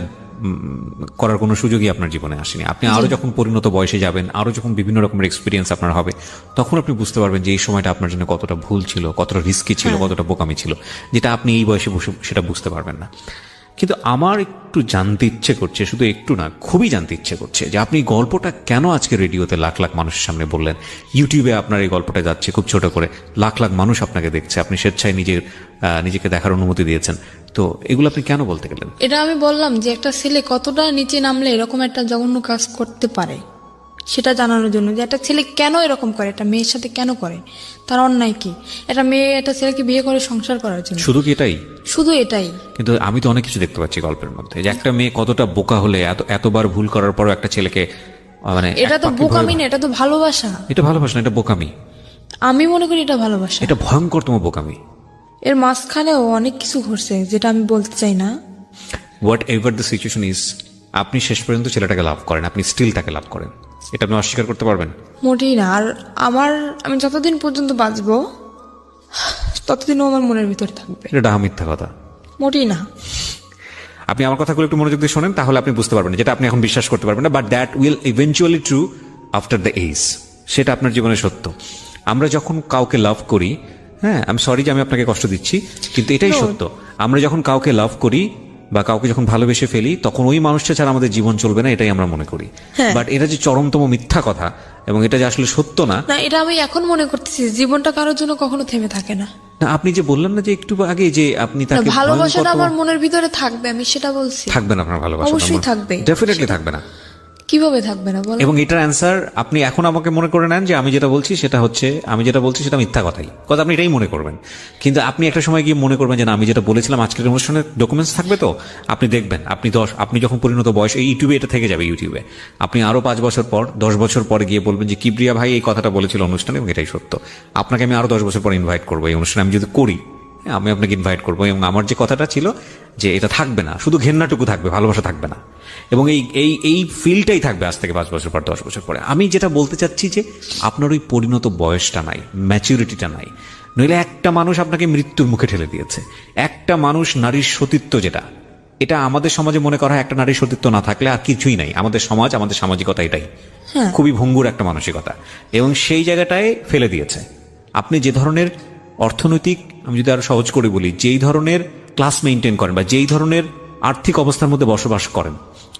করার কোনো সুযোগই আপনার জীবনে আসেনি। আপনি আরো যখন পরিণত বয়সে যাবেন, আরো যখন বিভিন্ন রকমের এক্সপিরিয়েন্স আপনার হবে, তখন আপনি বুঝতে পারবেন যে এই সময়টা আপনার জন্য কতটা ভুল ছিল, কতটা রিস্কি ছিল, কতটা বোকামি ছিল, যেটা আপনি এই বয়সে বসে সেটা বুঝতে পারবেন না। কিন্তু আমার একটু জানতে ইচ্ছে করছে, শুধু একটু না, খুবই জানতে ইচ্ছে করছে যে আপনি গল্পটা কেন আজকে রেডিওতে লাখ লাখ মানুষের সামনে বললেন, ইউটিউবে আপনার এই গল্পটা যাচ্ছে খুব ছোট করে, লাখ লাখ মানুষ আপনাকে দেখছে, আপনি স্বেচ্ছায় নিজেকে দেখার অনুমতি দিয়েছেন, তো এগুলো আপনি কেন বলতে গেলেন? এটা আমি বললাম যে একটা ছেলে কতটা নিচে নামলে এরকম একটা জঘন্য কাজ করতে পারে, সেটা জানানোর জন্য যে একটা ছেলে কেন এরকম করে, একটা মেয়ের সাথে কেন করে, তার অন্যায় কি। একটা মেয়ে একটা ছেলেকে বিয়ে করে সংসার করার জন্য, শুধু কি এটাই? শুধু এটাই। কিন্তু আমি তো অনেক কিছু দেখতে পাচ্ছি গল্পের মধ্যে, যে একটা মেয়ে কতটা বোকা হলে এতবার ভুল করার পরও একটা ছেলেকে মানে এটা তো বোকামি না, এটা তো ভালোবাসা। এটা ভালোবাসা না, এটা বোকামি। আমি মনে করি এটা ভালোবাসা। এটা ভয়ঙ্করতম বোকামি। এর মাঝখানেও অনেক কিছু ঘটছে যেটা আমি বলতে চাই না। What ever the situation is, আপনি শেষ পর্যন্ত ছেলেটাকে লাভ করেন, আপনি স্টিল তাকে লাভ করেন, এটা আপনি অস্বীকার করতে পারবেন? মোটেই না। আর আমি যতদিন পর্যন্ত বাঁচবো ততদিনও আমার মনের ভিতর থাকবে। এটা ডাহা মিথ্যা কথা। মোটেই না। আপনি আমার কথাগুলো একটু মনোযোগ দিয়ে শোনেন, তাহলে আপনি বুঝতে পারবেন, যেটা আপনি এখন বিশ্বাস করতে পারবেন না, but that will eventually true after the age. সেটা আপনার জীবনে সত্য। আমরা যখন কাউকে লাভ করি, হ্যাঁ, আমি সরি যে আমি আপনাকে কষ্ট দিচ্ছি, কিন্তু এটাই সত্য। আমরা যখন কাউকে লাভ করি বা কাউকে যখন ভালোবেসে ফেলি, তখন ওই মানুষটা ছাড়া আমাদের জীবন চলবে না, এটাই আমরা মনে করি। বাট এটা যে চরমতম মিথ্যা কথা এবং এটা যে আসলে সত্য না, না, এটা আমি এখন মনে করতেছি। জীবনটা কারোর জন্য কখনো থেমে থাকে না। না, আপনি যে বললেন না যে একটু আগে যে আপনি তাকে ভালোবাসাটা আমার মনের ভিতরে থাকবে, আমি সেটা বলছি। থাকবে না আপনার ভালোবাসা? অবশ্যই থাকবে। ডেফিনেটলি থাকবে না। কিভাবে থাকবে না বলো? এবং এটার অ্যান্সার আপনি এখন আমাকে মনে করে নেন যে আমি যেটা বলছি সেটা হচ্ছে, আমি যেটা বলছি সেটা মিথ্যা কথাই, কথা আপনি এটাই মনে করবেন। কিন্তু আপনি একটা সময় গিয়ে মনে করবেন যে না, আমি যেটা বলেছিলাম আজকের অনুষ্ঠানের ডকুমেন্টস থাকবে, তো আপনি দেখবেন, আপনি যখন পরিণত বয়স, এই ইউটিউবে এটা থেকে যাবে, ইউটিউবে আপনি আরো 5 বছর পর 10 বছর পরে গিয়ে বলবেন যে কিবরিয়া ভাই এই কথাটা বলেছিল অনুষ্ঠানে এবং এটাই সত্য। আপনাকে আমি আরো 10 বছর পর ইনভাইট করবো এই অনুষ্ঠানে, আমি যদি করি, আমি আপনাকে ইনভাইট করবো, এবং আমার যে কথাটা ছিল যে এটা থাকবে না, শুধু ঘেন্নাটুকু থাকবে, ভালোবাসা থাকবে না, এবং এই ফিলটাই থাকবে আজ থেকে 5 বছর পর, 10 বছর পরে। আমি যেটা বলতে চাচ্ছি যে আপনার ওই পরিণত বয়সটা নাই, ম্যাচুরিটিটা নাই। নইলে একটা মানুষ আপনাকে মৃত্যুর মুখে ঠেলে দিয়েছে। একটা মানুষ, নারীর সতীত্ব যেটা, এটা আমাদের সমাজে মনে করা হয় একটা নারীর সতীত্ব না থাকলে আর কিছুই নাই। আমাদের সমাজ, আমাদের সামাজিকতা এটাই, খুবই ভঙ্গুর একটা মানসিকতা, এবং সেই জায়গাটায় ফেলে দিয়েছে। আপনি যে ধরনের অর্থনৈতিক, আমি যদি আরো সহজ করে বলি, যেই ধরনের ক্লাস মেনটেন করেন বা যেই ধরনের আর্থিক অবস্থার মধ্যে বসবাস করেন,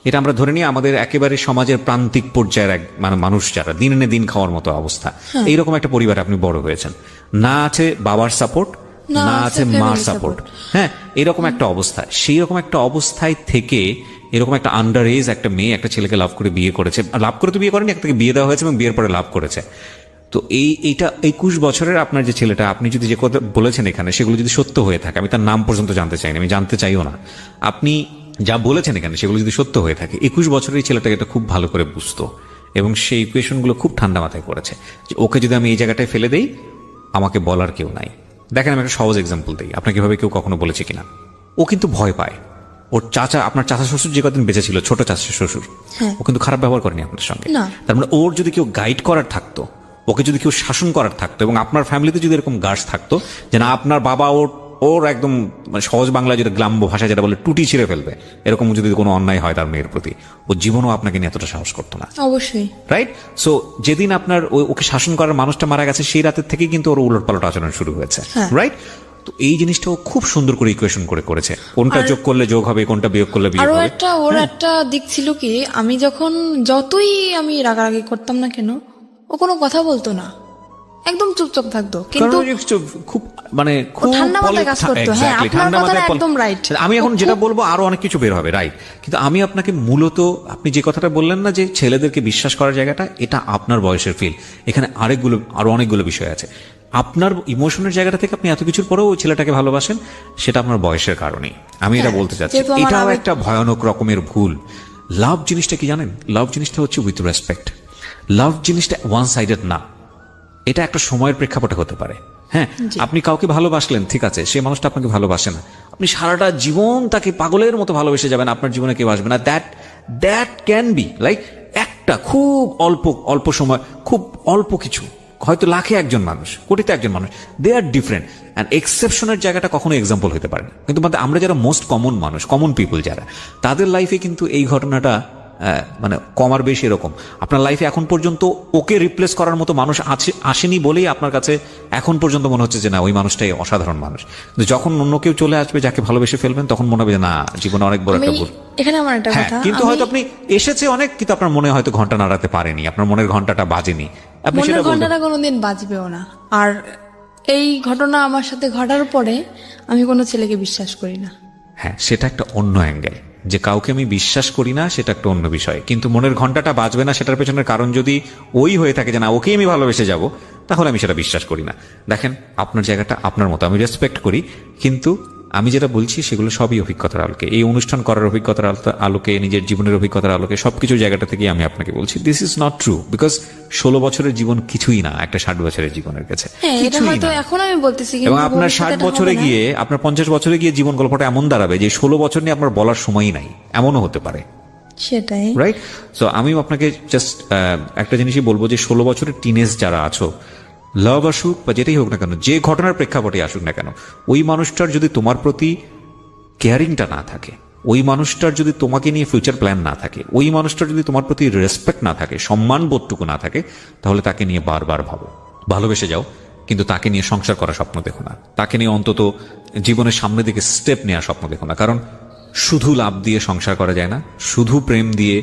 এটা আমরা ধরে নিই আমাদের একেবারে সমাজের প্রান্তিক পর্যায়ের এক মানে মানুষ যারা দিনে দিন খাওয়ার মতো অবস্থা, এইরকম একটা পরিবারে আপনি বড় হয়েছেন, না আছে বাবার সাপোর্ট, না আছে মার সাপোর্ট, হ্যাঁ, এরকম একটা অবস্থা। সেই রকম একটা অবস্থায় থেকে এরকম একটা আন্ডার এজ একটা মেয়ে একটা ছেলেকে লাভ করে বিয়ে করেছে, লাভ করে তো বিয়ে করেনি, একটাকে বিয়ে দেওয়া হয়েছে এবং বিয়ের পরে লাভ করেছে। তো এইটা 21 বছরের আপনার যে ছেলেটা, আপনি যদি যে কথা বলেছেন এখানে সেগুলো যদি সত্য হয়ে থাকে, আমি তার নাম পর্যন্ত জানতে চাই না, আমি জানতে চাইও না, আপনি যা বলেছেন এখানে সেগুলো যদি সত্য হয়ে থাকে, 21 বছরের এই ছেলেটাকে এটা খুব ভালো করে বুঝতো এবং সেই ইকুয়েশনগুলো খুব ঠান্ডা মাথায় করেছে যে ওকে যদি আমি এই জায়গাটায় ফেলে দেই, আমাকে বলার কেউ নাই। দেখেন, আমি একটা সহজ এক্সাম্পল দিই, আপনাকে এভাবে কেউ কখনো বলেছে কিনা। ও কিন্তু ভয় পায়। ওর চাচা, আপনার চাচা শ্বশুর যে কদিন বেঁচে ছিল, ছোট চাচা শ্বশুর, ও কিন্তু খারাপ ব্যবহার করেনি আপনার সঙ্গে। তার মানে ওর যদি কেউ গাইড করার থাকতো, ওকে যদি কেউ শাসন করার থাকতো, এবং আপনার ফ্যামিলিতে যদি এরকম গার্ডস থাকতো যে না, আপনার বাবা ওর একদম মানে সহজ বাংলায় যেটা গ্রাম্য ভাষা যেটা বলে টুটি ছিঁড়ে ফেলবে, এরকম যদি কোনো অন্যায় হয় তার মেয়ের প্রতি, ও জীবনও আপনাকে নিয়ে এতটা সাহস করতো না। অবশ্যই, রাইট? সো যেদিন আপনার ওকে শাসন করার মানুষটা মারা গেছে, সেই রাতের থেকেই কিন্তু ওর উলটপালট আচরণ শুরু হয়েছে, রাইট? তো এই জিনিসটা ও খুব সুন্দর করে ইকুয়েশন করে করেছে, কোনটা যোগ করলে যোগ হবে, কোনটা বিয়োগ করলে বিয়োগ হবে। ওর একটা দিক ছিল কি, আমি যতই আমি রাগারাগি করতাম না কেন, ও কোনো কথা বলতো না, একদম চুপচাপ থাকতো, কিন্তু খুব মানে খুব ঠান্ডা মাথায় কাজ করতো। হ্যাঁ, আপনার কথাটা একদম রাইট। আমি এখন যেটা বলবো আরো অনেক কিছু বের হবে, রাইট? কিন্তু আমি আপনাকে মূলত, আপনি যে কথাটা বললেন না যে ছেলেদেরকে বিশ্বাস করার জায়গাটা, এটা আপনার বয়সের ফিল। এখানে আরো অনেকগুলো বিষয় আছে। আপনার ইমোশনের জায়গাটা থেকে আপনি এত কিছুর পরেও ওই ছেলেটাকে ভালোবাসেন, সেটা আপনার বয়সের কারণেই। আমি এটা বলতে চাচ্ছি, এটাও একটা ভয়ানক রকমের ভুল। লাভ জিনিসটা কি জানেন? লাভ জিনিসটা হচ্ছে উইথ রেসপেক্ট। লাভ জিনিসটা ওয়ান সাইডেড না, এটা একটা সময়ের প্রেক্ষাপটে হতে পারে। হ্যাঁ, আপনি কাউকে ভালোবাসলেন, ঠিক আছে, সেই মানুষটা আপনাকে ভালোবাসে না, আপনি সারাটা জীবন তাকে পাগলের মতো ভালোবেসে যাবেন, আপনার জীবনে কেউ আসবে না। দ্যাট ক্যান বি লাইক একটা খুব অল্প সময়, খুব অল্প কিছু, হয়তো লাখে একজন মানুষ, কোটিতে একজন মানুষ, দে আর ডিফারেন্ট। অ্যান্ড এক্সেপশনের জায়গাটা কখনো এক্সাম্পল হতে পারে না। কিন্তু আমরা যারা মোস্ট কমন মানুষ, কমন পিপল যারা, তাদের লাইফে কিন্তু এই ঘটনাটা মানে কম আর বেশি এরকম। আপনার লাইফে এখন পর্যন্ত ওকে রিপ্লেস করার মতো মানুষ আসেনি বলেই আপনার কাছে এখন পর্যন্ত মনে হচ্ছে যে না, ওই মানুষটাই অসাধারণ মানুষ। কিন্তু যখন অন্য কেউ চলে আসবে যাকে ভালোবেসে ফেলবেন, তখন মনে হবে যে না, জীবনে অনেক বড় একটা ভুল। এখানে আমার একটা কথা, কিন্তু হয়তো আপনি এসেছে অনেক, কিন্তু আপনার মনে হয়তো ঘন্টা নাড়াতে পারেনি, আপনার মনের ঘন্টাটা বাজেনি, আপনি সেটা ঘন্টাটা কোনোদিন বাজবেও না। আর এই ঘটনা আমার সাথে ঘটার পরে আমি কোনো ছেলেকে বিশ্বাস করি না। হ্যাঁ, সেটা একটা অন্য অ্যাঙ্গেল। যে কাউকে আমি বিশ্বাস করি না সেটা একটা অন্য বিষয়, কিন্তু মনের ঘন্টাটা বাজবে না সেটার পেছনের কারণ যদি ওই হয়ে থাকে যে না ওকেই আমি ভালোবেসে যাব, তাহলে আমি সেটা বিশ্বাস করি না। দেখেন, আপনার জায়গাটা আপনার মতো, আমি রেসপেক্ট করি, কিন্তু আমি যেটা বলছি সেগুলো সবই অভিজ্ঞতার আলোকে, এই অনুষ্ঠান করার অভিজ্ঞতার আলোকে, নিজের জীবনের অভিজ্ঞতার আলোকে, সবকিছু জায়গাটা থেকে আমি আপনাকে বলছি this is not true, because 16 বছরের জীবন কিছুই না একটা 60 বছরের জীবনের কাছে, হ্যাঁ এটা কিছুই হয়তো না। এখন আমি বলতেছি, এবং কিন্তু আপনার ভবিষ্যতে 60 এটা বছরে হবে না। গিয়ে, আপনার 50 বছরে গিয়ে জীবন গল্পটা এমন দাঁড়াবে যে 16 বছর নিয়ে আপনার বলার সময়ই নাই, এমনও হতে পারে, সেটাই। রাইট? সো আমি আপনাকে জাস্ট একটা জিনিসই বলবো যে 16 বছরের টিনেজ যারা আছো, লাভ আসুক বা যেটাই হোক না কেন, যে ঘটনার প্রেক্ষাপটে আসুক না কেন, ওই মানুষটার যদি তোমার প্রতি কেয়ারিংটা না থাকে, ওই মানুষটার যদি তোমাকে নিয়ে ফিউচার প্ল্যান না থাকে, ওই মানুষটার যদি তোমার প্রতি রেসপেক্ট না থাকে, সম্মান বোধটুকু না থাকে, তাহলে তাকে নিয়ে বারবার ভাবো, ভালোবেসে যাও, কিন্তু তাকে নিয়ে সংসার করার স্বপ্ন দেখো না, তাকে নিয়ে অন্তত জীবনের সামনের দিকে স্টেপ নেওয়ার স্বপ্ন দেখো না। কারণ শুধু লাভ দিয়ে সংসার করা যায় না, শুধু প্রেম দিয়ে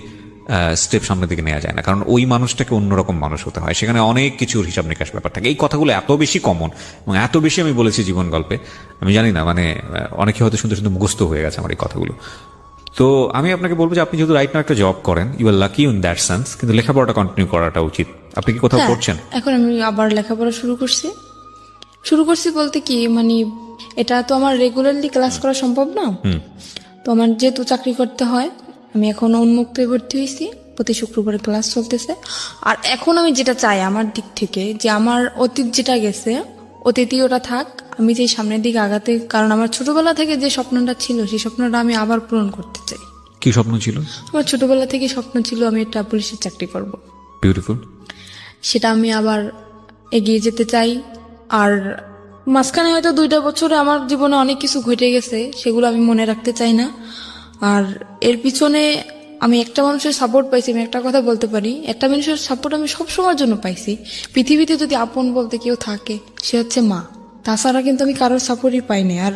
স্টেপ সামনের দিকে নেওয়া যায় না, কারণ ওই মানুষটাকে অন্যরকম মানুষ হতে হয়, সেখানে অনেক কিছুর হিসাব নিকাশ ব্যাপার থাকে। এই কথাগুলো এত বেশি কমন এবং এত বেশি আমি বলেছি জীবন গল্পে, আমি জানি না, মানে অনেকে হয়তো শুনতে শুনতে মুখস্থ হয়ে গেছে আমার এই কথাগুলো। তো আমি আপনাকে বলবো যে আপনি যেহেতু রাইট নাও একটা জব করেন, you are lucky in that sense, কিন্তু লেখাপড়াটা কন্টিনিউ করাটা উচিত। আপনি কি কোথাও হ্যাঁ, পড়ছেন? এখন আমি আবার লেখাপড়া শুরু করছি বলতে কি, মানে এটা তো আমার রেগুলারলি ক্লাস করা সম্ভব না, তো আমার যেহেতু চাকরি করতে হয়, আমি এখন উন্মুক্ত ভর্তি হয়েছি, প্রতি শুক্রবারে ক্লাস চলতেছে। আর এখন আমি যেটা চাই আমার দিক থেকে, যে আমার অতীত যেটা গেছে অতীতই ওটা থাক, আমি যে সামনের দিকে আগাতে, কারণ আমার ছোটবেলা থেকে যে স্বপ্নটা ছিল সেই স্বপ্নটা আমি আবার পূরণ করতে চাই। কি স্বপ্ন ছিল? আমার ছোটবেলা থেকে স্বপ্ন ছিল আমি একটা পুলিশের চাকরি করব, বিউটিফুল। সেটা আমি আবার এগিয়ে যেতে চাই। আর মাঝখানে হয়তো 2টা বছরে আমার জীবনে অনেক কিছু ঘটে গেছে, সেগুলো আমি মনে রাখতে চাই না। আর এর পিছনে আমি একটা মানুষের সাপোর্ট পাইছি, আমি একটা কথা বলতে পারি, একটা মানুষের সাপোর্ট আমি সব সময়ের জন্য পাইছি। পৃথিবীতে যদি আপন বলতে কেউ থাকে সে হচ্ছে মা, তাছাড়া কিন্তু আমি কারোর সাপোর্টই পাইনি। আর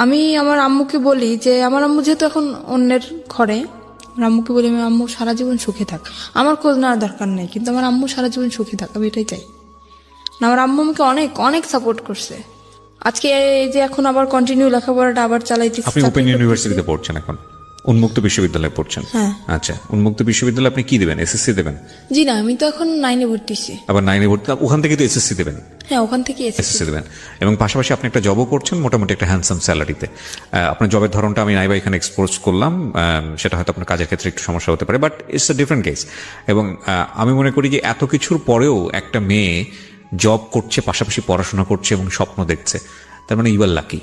আমি আমার আম্মুকে বলি যে, আমার আম্মু যেহেতু এখন অন্যের ঘরে, আমার আম্মুকে বলি আমি আম্মু সারা জীবন সুখে থাক, আমার খোঁজ নেওয়ার দরকার নেই, কিন্তু আমার আম্মু সারা জীবন সুখে থাক, আমি এটাই চাই। না, আমার আম্মু আমাকে অনেক অনেক সাপোর্ট করছে। আজকে এই যে এখন আবার কন্টিনিউ লেখাপড়াটা আবার চালাইতেছি। আপনি ওপেন ইউনিভার্সিটিতে পড়ছেন, এখন উন্মুক্ত বিশ্ববিদ্যালয়ে পড়ছেন? হ্যাঁ। আচ্ছা, উন্মুক্ত বিশ্ববিদ্যালয়ে আপনি কি দেবেন? এসএসসি দেবেন? জি না, আমি তো এখন 9-এ ভর্তি হয়েছি। আবার 9-এ ভর্তি, ওখান থেকে তো এসএসসি দেবেন? হ্যাঁ, ওখান থেকে এসএসসি দেবেন, এবং পাশাপাশি আপনি একটা জবও করছেন মোটামুটি একটা হ্যান্ডসাম স্যালারিতে। আপনার জবের ধরনটা আমি নাইবা এখানে এক্সপোজ করলাম, সেটা হয়তো আপনার কাজের ক্ষেত্রে একটু সমস্যা হতে পারে, but it's a different case. এবং আমি মনে করি যে এত কিছুর পরেও একটা মেয়ে জব করছে, পাশাপাশি পড়াশোনা করছে এবং স্বপ্ন দেখছে, তার মানে ইউ আর লাকি।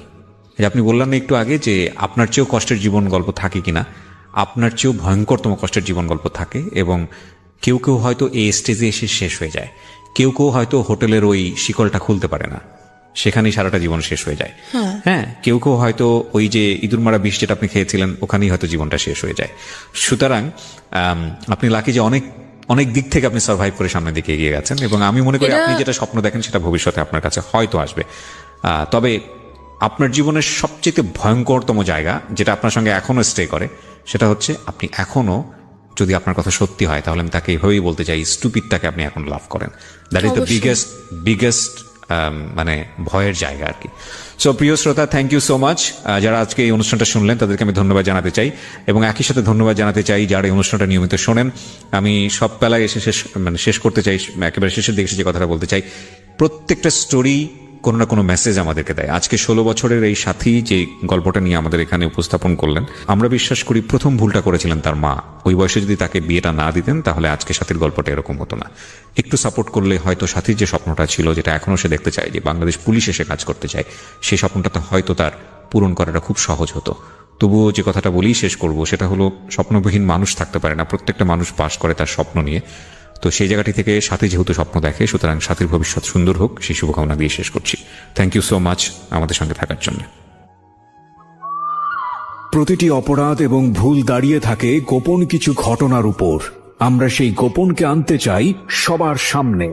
আপনি বললেন না একটু আগে যে আপনার চেয়েও কষ্টের জীবন গল্প থাকে কিনা, আপনার চেয়েও ভয়ঙ্করতম কষ্টের জীবন গল্প থাকে, এবং কেউ কেউ হয়তো এই স্টেজে এসে শেষ হয়ে যায়, কেউ কেউ হয়তো হোটেলের ওই শিকলটা খুলতে পারে না, সেখানেই সারাটা জীবন শেষ হয়ে যায়। হ্যাঁ, কেউ কেউ হয়তো ওই যে ইঁদুর মারা বিষ যেটা আপনি খেয়েছিলেন ওখানেই হয়তো জীবনটা শেষ হয়ে যায়। সুতরাং আপনি লাকি যে অনেক অনেক দিক থেকে আপনি সার্ভাইভ করে সামনের দিকে এগিয়ে গেছেন, এবং আমি মনে করি আপনি যেটা স্বপ্ন দেখেন সেটা ভবিষ্যতে আপনার কাছে হয়তো আসবে। তবে আপনার জীবনের সবচেয়ে ভয়ঙ্করতম জায়গা যেটা আপনার সঙ্গে এখনো স্টে করে, সেটা হচ্ছে আপনি এখনো, যদি আপনার কথা সত্যি হয় তাহলে আমি তাকে এভাবেই বলতে চাই, স্টুপিডটাকে আপনি এখন লাভ করেন। দ্যাট ইজ দ্য বিগেস্ট মানে ভয়ের জায়গা আর কি। সো প্রিয় শ্রোতা, থ্যাংক ইউ সো মাচ। যারা আজকে এই অনুষ্ঠানটা শুনলেন তাদেরকে আমি ধন্যবাদ জানাতে চাই, এবং একই সাথে ধন্যবাদ জানাতে চাই যারা এই অনুষ্ঠানটা নিয়মিত শোনেন। আমি সব বেলায় এসে শেষ করতে চাই, একেবারে শেষের দিকে যে কথাটা বলতে চাই, প্রত্যেকটা স্টোরি কোনো না কোনো মেসেজ আমাদেরকে দেয়। আজকে 16 বছরের এই সাথী যে গল্পটা নিয়ে আমাদের এখানে উপস্থাপন করলেন, আমরা বিশ্বাস করি প্রথম ভুলটা করেছিলেন তার মা। ওই বয়সে যদি তাকে বিয়েটা না দিতেন তাহলে আজকে সাথীর গল্পটা এরকম হতো না। একটু সাপোর্ট করলে হয়তো সাথীর যে স্বপ্নটা ছিল, যেটা এখনো সে দেখতে চায়, যে বাংলাদেশ পুলিশ এসে কাজ করতে চায়, সেই স্বপ্নটাতে হয়তো তার পূরণ করাটা খুব সহজ হতো। তবুও যে কথাটা বলেই শেষ করব সেটা হলো, স্বপ্নবিহীন মানুষ থাকতে পারে না, প্রত্যেকটা মানুষ বাস করে তার স্বপ্ন নিয়ে। তো সেই জায়গাটি থেকে সাথী যেহেতু স্বপ্ন দেখে, সুতরাং সাথীর ভবিষ্যৎ সুন্দর হোক, সেই শুভকামনা দিয়ে শেষ করছি। থ্যাংক ইউ সো মাচ আমাদের সঙ্গে থাকার জন্য। প্রতিটি অপরাধ এবং ভুল দাঁড়িয়ে থাকে গোপন কিছু ঘটনার উপর। আমরা সেই গোপনকে আনতে চাই সবার সামনে।